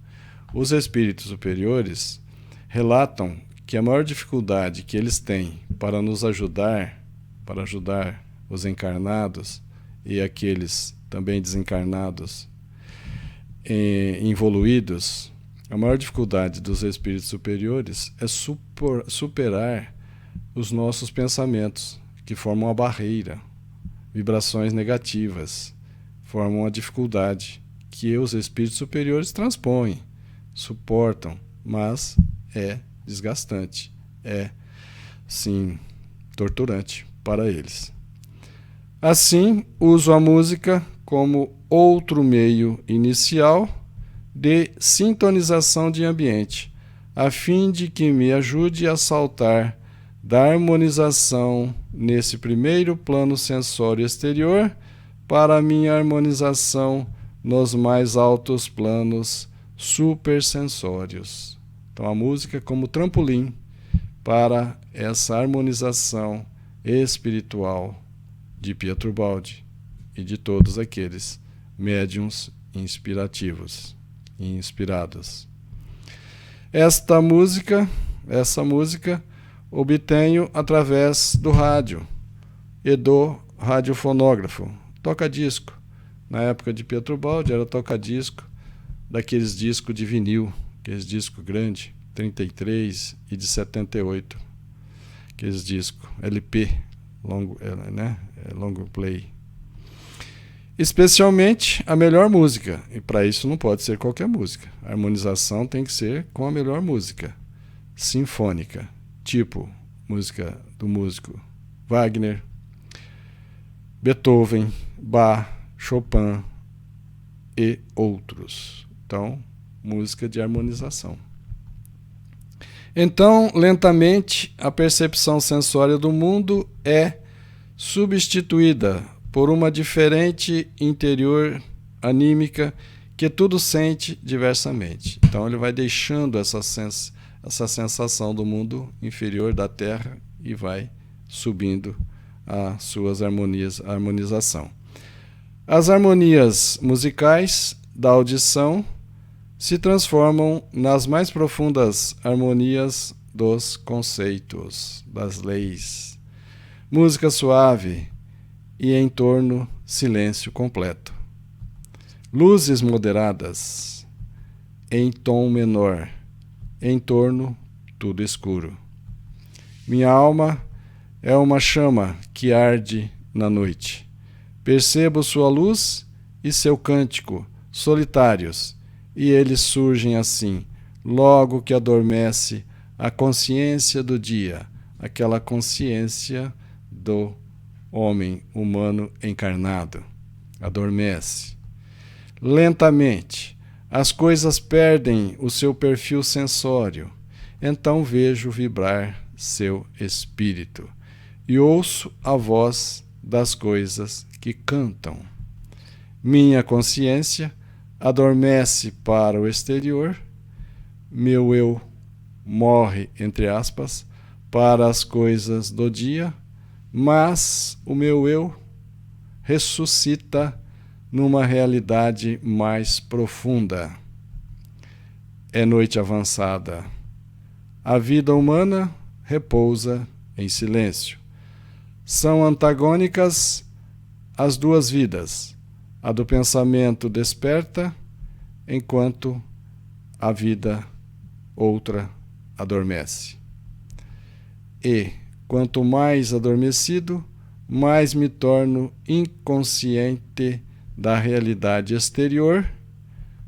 Os espíritos superiores relatam que a maior dificuldade que eles têm para nos ajudar, para ajudar os encarnados e aqueles também desencarnados, involuídos, a maior dificuldade dos espíritos superiores é superar os nossos pensamentos, que formam uma barreira, vibrações negativas, formam uma dificuldade que os espíritos superiores transpõem, suportam, mas é desgastante, é, sim, torturante para eles. Assim, uso a música como outro meio inicial de sintonização de ambiente, a fim de que me ajude a saltar da harmonização nesse primeiro plano sensório exterior para a minha harmonização nos mais altos planos supersensórios. Então, a música como trampolim para essa harmonização espiritual de Pietro Baldi e de todos aqueles médiuns inspirativos e inspirados. Essa música obtenho através do rádio e do radiofonógrafo, toca-disco. Na época de Pietro Baldi era toca-disco, daqueles discos de vinil, aqueles discos grandes, 33 e de 78, aqueles discos LP, long play. Especialmente a melhor música, e para isso não pode ser qualquer música. A harmonização tem que ser com a melhor música, sinfônica, tipo música do músico Wagner, Beethoven, Bach, Chopin e outros. Então, música de harmonização. Então, lentamente, a percepção sensória do mundo é substituída por uma diferente interior anímica que tudo sente diversamente. Então ele vai deixando essa sensação do mundo inferior da Terra e vai subindo as suas harmonias, a harmonização. As harmonias musicais da audição se transformam nas mais profundas harmonias dos conceitos, das leis. Música suave e em torno silêncio completo. Luzes moderadas, em tom menor, em torno tudo escuro. Minha alma é uma chama que arde na noite. Percebo sua luz e seu cântico, solitários, e eles surgem assim, logo que adormece a consciência do dia, aquela consciência do homem humano encarnado. Adormece. Lentamente, as coisas perdem o seu perfil sensório. Então vejo vibrar seu espírito e ouço a voz das coisas que cantam. Minha consciência adormece para o exterior. Meu eu morre, entre aspas, para as coisas do dia, mas o meu eu ressuscita numa realidade mais profunda. É noite avançada. A vida humana repousa em silêncio. São antagônicas as duas vidas. A do pensamento desperta, enquanto a vida outra adormece. E, quanto mais adormecido, mais me torno inconsciente da realidade exterior,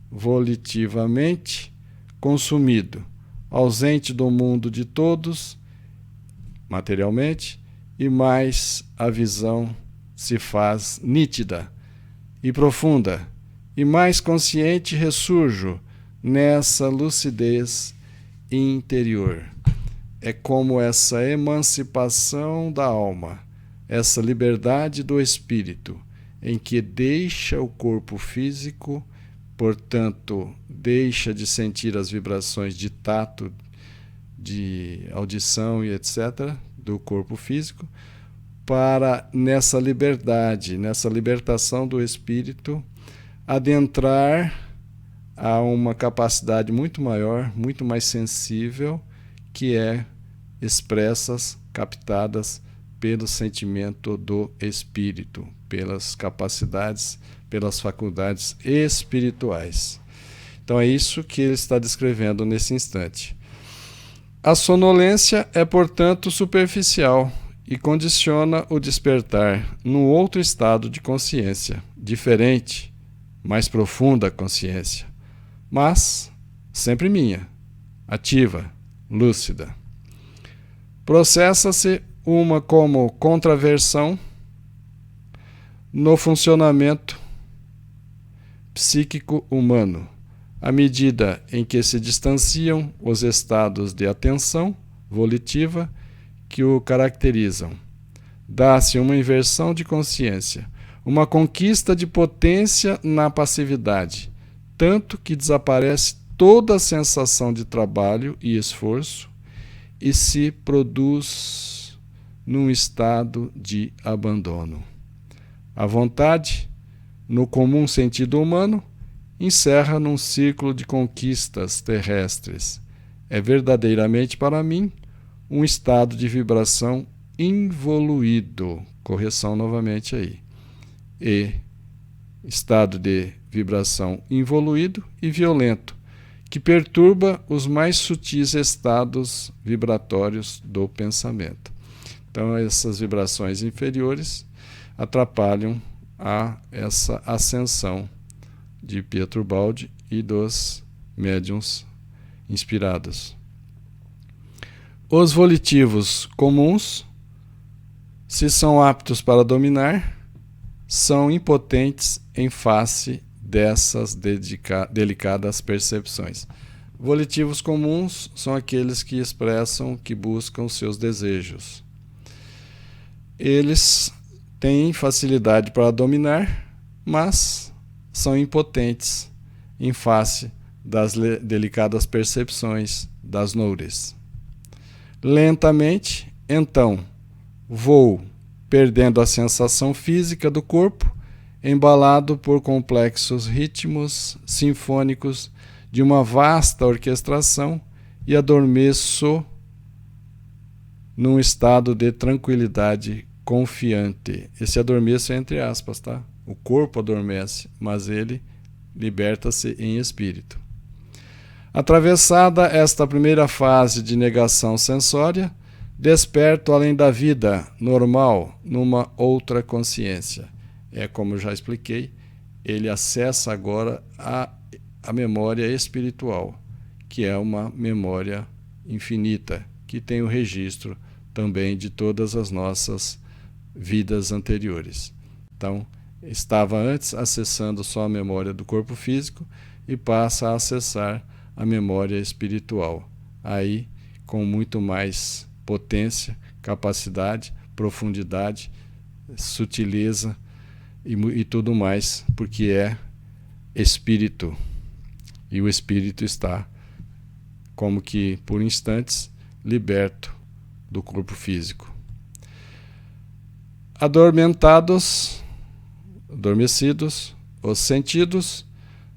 volitivamente consumido, ausente do mundo de todos, materialmente, e mais a visão se faz nítida e profunda, e mais consciente ressurjo nessa lucidez interior. É como essa emancipação da alma, essa liberdade do espírito, em que deixa o corpo físico, portanto, deixa de sentir as vibrações de tato, de audição e etc., do corpo físico, para, nessa liberdade, nessa libertação do espírito, adentrar a uma capacidade muito maior, muito mais sensível, que é expressas, captadas pelo sentimento do espírito, pelas capacidades, pelas faculdades espirituais. Então é isso que ele está descrevendo nesse instante. A sonolência é, portanto, superficial e condiciona o despertar num outro estado de consciência, diferente, mais profunda consciência, mas sempre minha, ativa, lúcida. Processa-se uma como contraversão no funcionamento psíquico humano, à medida em que se distanciam os estados de atenção volitiva que o caracterizam. Dá-se uma inversão de consciência, uma conquista de potência na passividade, tanto que desaparece toda a sensação de trabalho e esforço e se produz num estado de abandono. A vontade, no comum sentido humano, encerra num ciclo de conquistas terrestres. É verdadeiramente para mim um estado de vibração involuído. Correção novamente aí. E estado de vibração involuído e violento, que perturba os mais sutis estados vibratórios do pensamento. Então, essas vibrações inferiores atrapalham essa ascensão de Pietro Baldi e dos médiuns inspirados. Os volitivos comuns, se são aptos para dominar, são impotentes em face dessas delicadas percepções. Volitivos comuns são aqueles que expressam, que buscam seus desejos. Eles têm facilidade para dominar, mas são impotentes em face das delicadas percepções das noures. Lentamente, então, vou perdendo a sensação física do corpo, embalado por complexos ritmos sinfônicos de uma vasta orquestração, e adormeço num estado de tranquilidade confiante. Esse adormeço é entre aspas, tá? O corpo adormece, mas ele liberta-se em espírito. Atravessada esta primeira fase de negação sensória, desperto além da vida normal numa outra consciência. É como eu já expliquei, ele acessa agora a memória espiritual, que é uma memória infinita, que tem o registro também de todas as nossas vidas anteriores. Então, estava antes acessando só a memória do corpo físico e passa a acessar a memória espiritual. Aí, com muito mais potência, capacidade, profundidade, sutileza e tudo mais, porque é espírito. E o espírito está, como que por instantes, liberto do corpo físico. Adormecidos, os sentidos,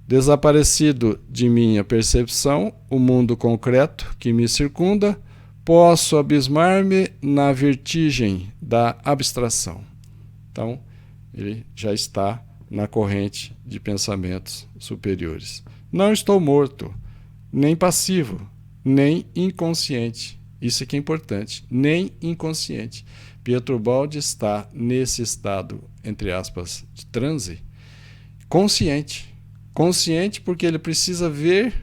desaparecido de minha percepção o mundo concreto que me circunda, posso abismar-me na vertigem da abstração. Então, ele já está na corrente de pensamentos superiores. Não estou morto, nem passivo, nem inconsciente. Isso é que é importante, nem inconsciente. Pietro Baldi está nesse estado, entre aspas, de transe, consciente. Consciente porque ele precisa ver,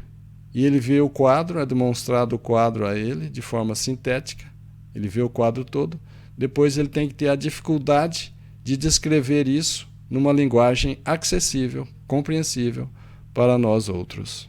e ele vê o quadro, é demonstrado o quadro a ele de forma sintética, ele vê o quadro todo, depois ele tem que ter a dificuldade de descrever isso numa linguagem acessível, compreensível para nós outros.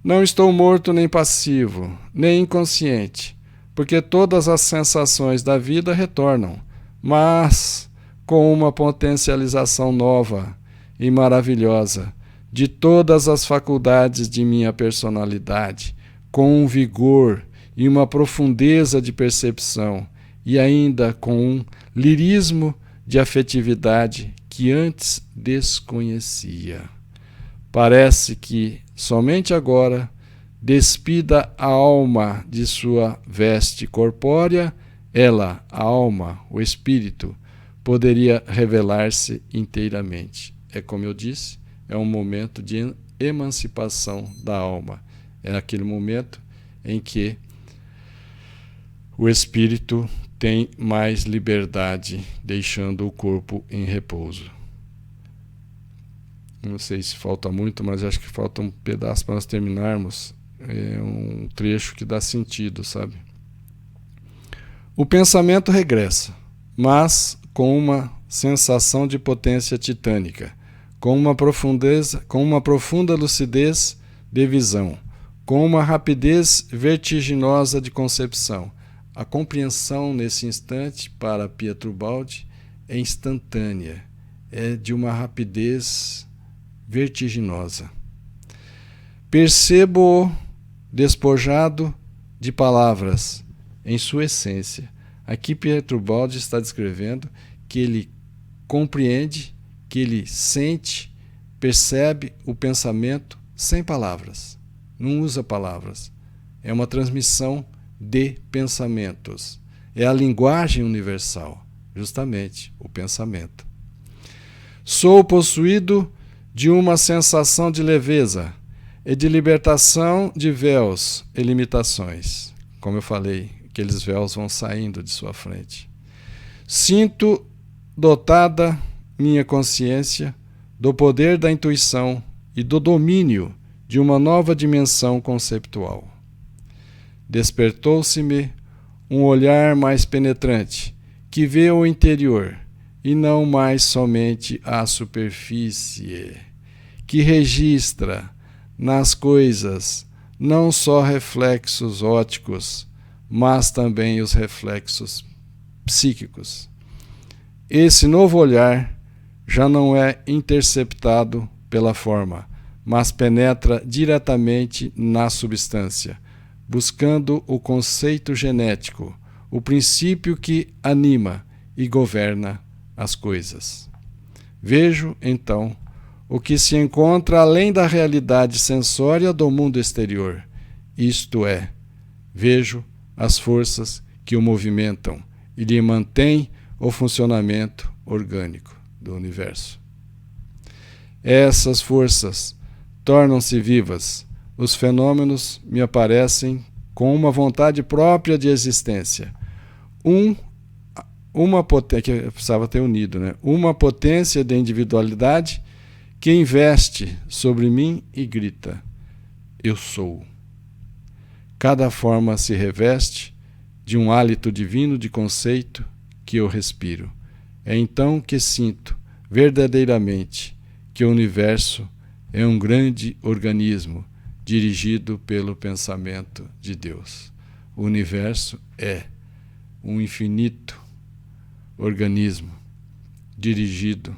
Não estou morto nem passivo, nem inconsciente, porque todas as sensações da vida retornam, mas com uma potencialização nova e maravilhosa de todas as faculdades de minha personalidade, com um vigor e uma profundeza de percepção, e ainda com um lirismo de afetividade que antes desconhecia. Parece que somente agora despida a alma de sua veste corpórea, ela, a alma, o espírito, poderia revelar-se inteiramente. É como eu disse, é um momento de emancipação da alma. É aquele momento em que o espírito tem mais liberdade, deixando o corpo em repouso. Não sei se falta muito, mas acho que falta um pedaço para nós terminarmos. É um trecho que dá sentido, sabe? O pensamento regressa, mas com uma sensação de potência titânica, com uma profunda lucidez de visão, com uma rapidez vertiginosa de concepção. A compreensão nesse instante, para Pietro Baldi, é instantânea, é de uma rapidez vertiginosa. Percebo-o despojado de palavras, em sua essência. Aqui Pietro Baldi está descrevendo que ele compreende, que ele sente, percebe o pensamento sem palavras. Não usa palavras. É uma transmissão de pensamentos. É a linguagem universal, justamente o pensamento. Sou possuído de uma sensação de leveza e de libertação de véus e limitações. Como eu falei, aqueles véus vão saindo de sua frente. Sinto dotada minha consciência do poder da intuição e do domínio de uma nova dimensão conceptual. Despertou-se-me um olhar mais penetrante, que vê o interior e não mais somente a superfície, que registra nas coisas não só reflexos ópticos, mas também os reflexos psíquicos. Esse novo olhar já não é interceptado pela forma, mas penetra diretamente na substância, buscando o conceito genético, o princípio que anima e governa as coisas. Vejo, então, o que se encontra além da realidade sensória do mundo exterior, isto é, vejo as forças que o movimentam e lhe mantêm o funcionamento orgânico do universo. Essas forças tornam-se vivas. Os fenômenos me aparecem com uma vontade própria de existência. Uma potência, que precisava ter unido, né? Uma potência de individualidade que investe sobre mim e grita: eu sou. Cada forma se reveste de um hálito divino de conceito que eu respiro. É então que sinto verdadeiramente que o universo é um grande organismo dirigido pelo pensamento de Deus. O universo é um infinito organismo dirigido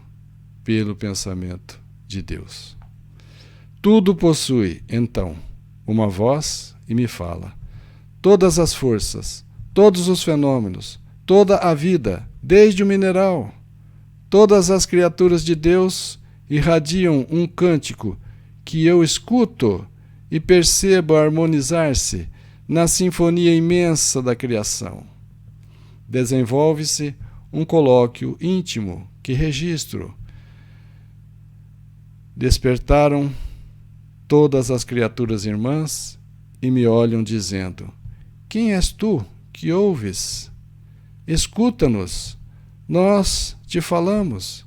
pelo pensamento de Deus. Tudo possui, então, uma voz e me fala. Todas as forças, todos os fenômenos, toda a vida, desde o mineral, todas as criaturas de Deus irradiam um cântico que eu escuto e percebo harmonizar-se na sinfonia imensa da criação. Desenvolve-se um colóquio íntimo que registro. Despertaram todas as criaturas irmãs e me olham dizendo: quem és tu que ouves? Escuta-nos, nós te falamos.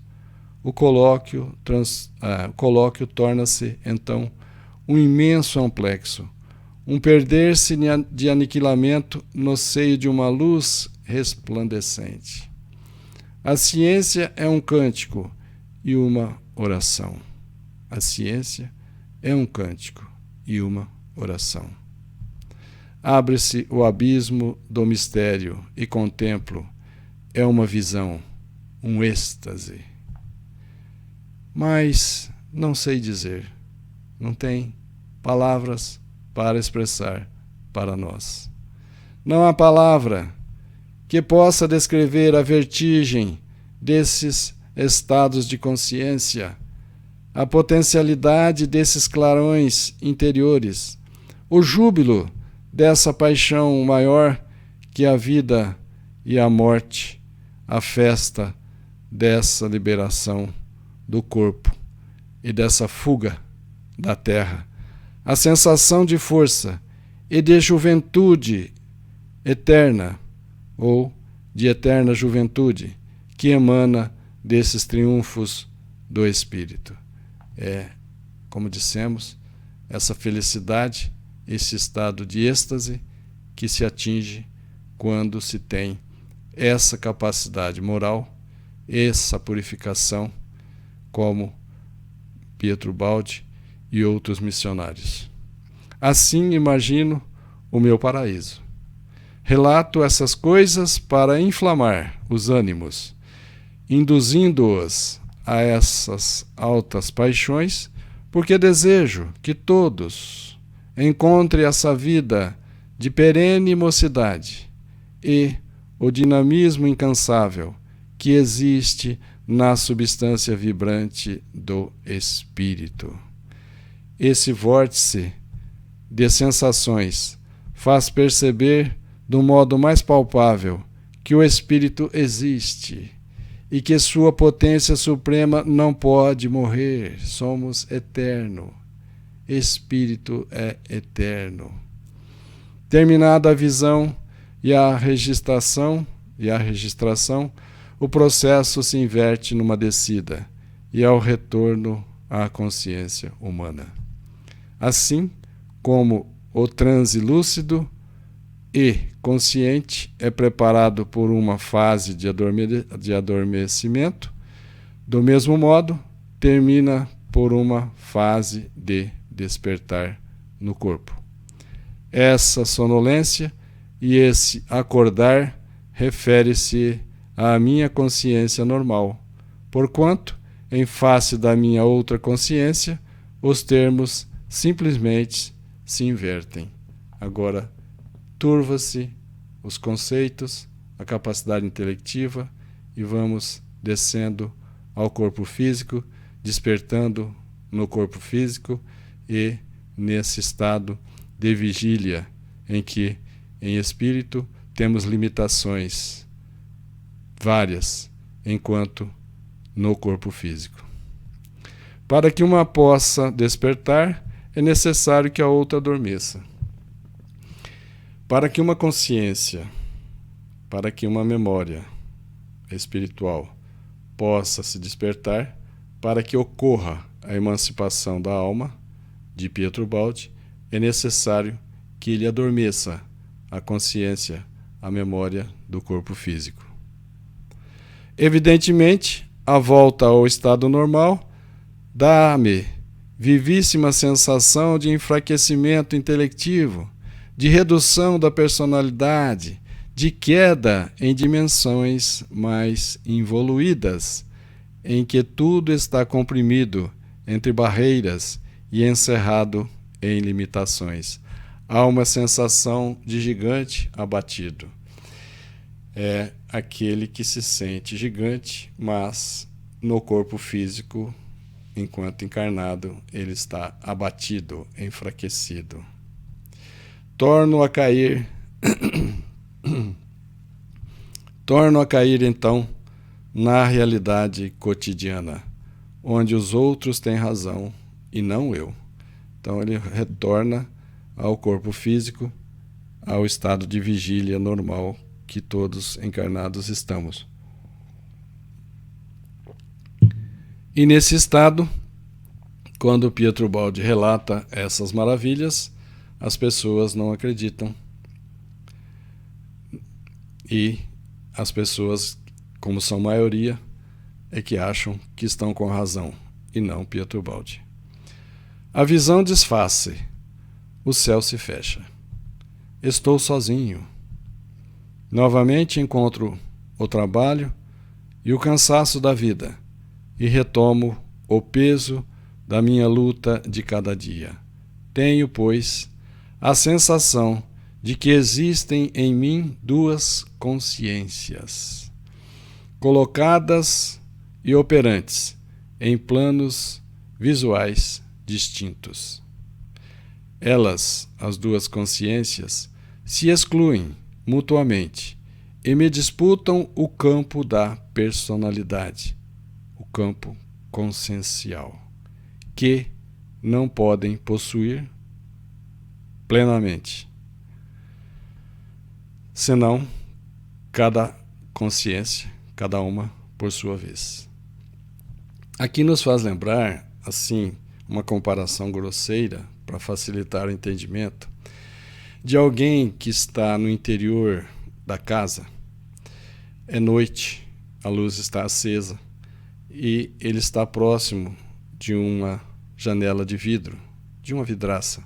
O colóquio torna-se, então, um imenso amplexo, um perder-se de aniquilamento no seio de uma luz resplandecente. A ciência é um cântico e uma oração. A ciência é um cântico e uma oração. Abre-se o abismo do mistério e contemplo. É uma visão, um êxtase. Mas não sei dizer. Não tem palavras para expressar para nós. Não há palavra que possa descrever a vertigem desses estados de consciência, a potencialidade desses clarões interiores, o júbilo dessa paixão maior que a vida e a morte, a festa dessa liberação do corpo e dessa fuga da terra, a sensação de força e de juventude eterna ou de eterna juventude que emana desses triunfos do Espírito. É, como dissemos, essa felicidade, esse estado de êxtase que se atinge quando se tem essa capacidade moral, essa purificação, como Pietro Baldi e outros missionários. Assim imagino o meu paraíso. Relato essas coisas para inflamar os ânimos, induzindo-os a essas altas paixões, porque desejo que todos encontrem essa vida de perene mocidade e o dinamismo incansável que existe na substância vibrante do espírito. Esse vórtice de sensações faz perceber do modo mais palpável que o espírito existe e que sua potência suprema não pode morrer. Somos eterno. Espírito é eterno. Terminada a visão e a registração, o processo se inverte numa descida e ao retorno à consciência humana. Assim como o transe lúcido e consciente é preparado por uma fase de adormecimento, do mesmo modo, termina por uma fase de despertar no corpo. Essa sonolência e esse acordar refere-se à minha consciência normal, porquanto, em face da minha outra consciência, os termos simplesmente se invertem. Agora, turva-se os conceitos, a capacidade intelectiva e vamos descendo ao corpo físico, despertando no corpo físico e nesse estado de vigília em que, em espírito, temos limitações várias, enquanto no corpo físico. Para que uma possa despertar, é necessário que a outra adormeça. Para que uma consciência, para que uma memória espiritual possa se despertar, para que ocorra a emancipação da alma, de Pietro Baldi, é necessário que ele adormeça a consciência, a memória do corpo físico. Evidentemente, a volta ao estado normal dá-me vivíssima sensação de enfraquecimento intelectivo, de redução da personalidade, de queda em dimensões mais involuídas, em que tudo está comprimido entre barreiras e encerrado em limitações. Há uma sensação de gigante abatido. É aquele que se sente gigante, mas no corpo físico, enquanto encarnado, ele está abatido, enfraquecido. Torno a cair então na realidade cotidiana, onde os outros têm razão e não eu. Então ele retorna ao corpo físico, ao estado de vigília normal que todos encarnados estamos. E nesse estado, quando Pietro Baldi relata essas maravilhas, as pessoas não acreditam. E as pessoas, como são maioria, é que acham que estão com razão, e não Pietro Baldi. A visão desfaz-se, o céu se fecha. Estou sozinho. Novamente encontro o trabalho e o cansaço da vida, e retomo o peso da minha luta de cada dia. Tenho, pois, a sensação de que existem em mim duas consciências, colocadas e operantes em planos visuais distintos. Elas, as duas consciências, se excluem mutuamente e me disputam o campo da personalidade, o campo consciencial, que não podem possuir plenamente, senão cada consciência, cada uma por sua vez. Aqui nos faz lembrar, assim, uma comparação grosseira para facilitar o entendimento, de alguém que está no interior da casa. É noite, a luz está acesa e ele está próximo de uma janela de vidro, de uma vidraça,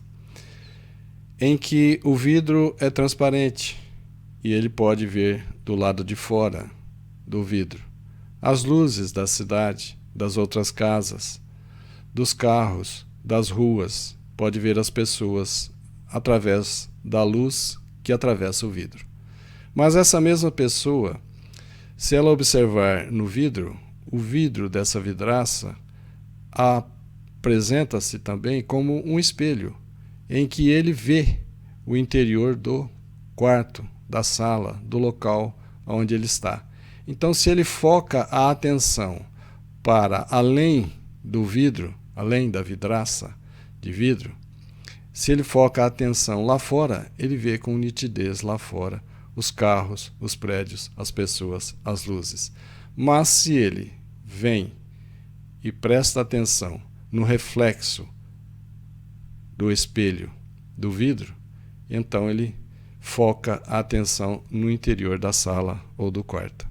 em que o vidro é transparente e ele pode ver do lado de fora do vidro as luzes da cidade, das outras casas, dos carros, das ruas, pode ver as pessoas através da luz que atravessa o vidro. Mas essa mesma pessoa, se ela observar no vidro, o vidro dessa vidraça apresenta-se também como um espelho, em que ele vê o interior do quarto, da sala, do local onde ele está. Então, se ele foca a atenção para além do vidro, além da vidraça de vidro, se ele foca a atenção lá fora, ele vê com nitidez lá fora os carros, os prédios, as pessoas, as luzes. Mas se ele vem e presta atenção no reflexo do espelho do vidro, então ele foca a atenção no interior da sala ou do quarto.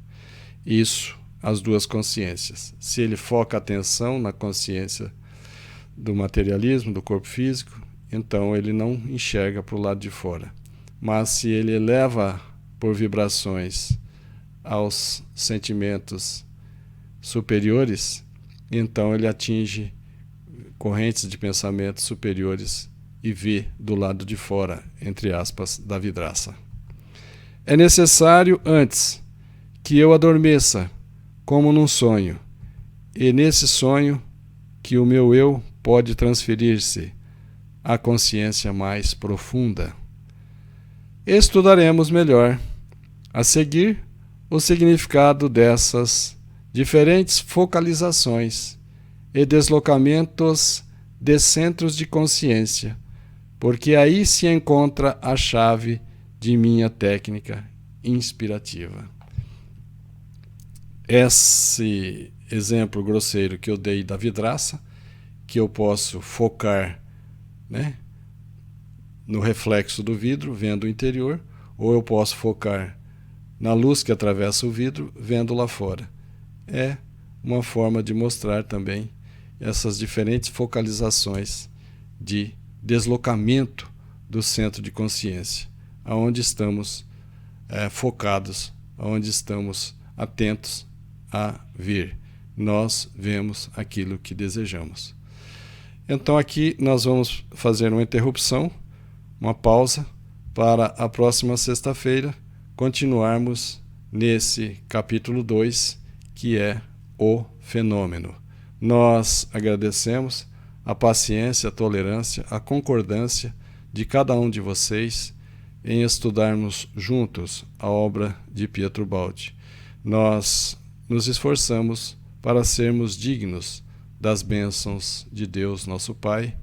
Isso, as duas consciências. Se ele foca a atenção na consciência do materialismo, do corpo físico, então ele não enxerga para o lado de fora. Mas se ele eleva por vibrações aos sentimentos superiores, então ele atinge correntes de pensamentos superiores e vê do lado de fora, entre aspas, da vidraça. É necessário, antes, que eu adormeça, como num sonho, e nesse sonho que o meu eu pode transferir-se à consciência mais profunda. Estudaremos melhor, a seguir, o significado dessas diferentes focalizações e deslocamentos de centros de consciência, porque aí se encontra a chave de minha técnica inspirativa. Esse exemplo grosseiro que eu dei da vidraça, que eu posso focar, no reflexo do vidro, vendo o interior, ou eu posso focar na luz que atravessa o vidro, vendo lá fora. É uma forma de mostrar também essas diferentes focalizações de deslocamento do centro de consciência, aonde estamos focados, aonde estamos atentos a ver. Nós vemos aquilo que desejamos. Então aqui nós vamos fazer uma interrupção, uma pausa, para a próxima sexta-feira continuarmos nesse capítulo 2, que é o fenômeno. Nós agradecemos a paciência, a tolerância, a concordância de cada um de vocês em estudarmos juntos a obra de Pietro Baldi. Nós nos esforçamos para sermos dignos das bênçãos de Deus, nosso Pai,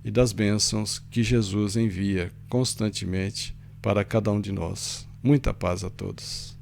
e das bênçãos que Jesus envia constantemente para cada um de nós. Muita paz a todos.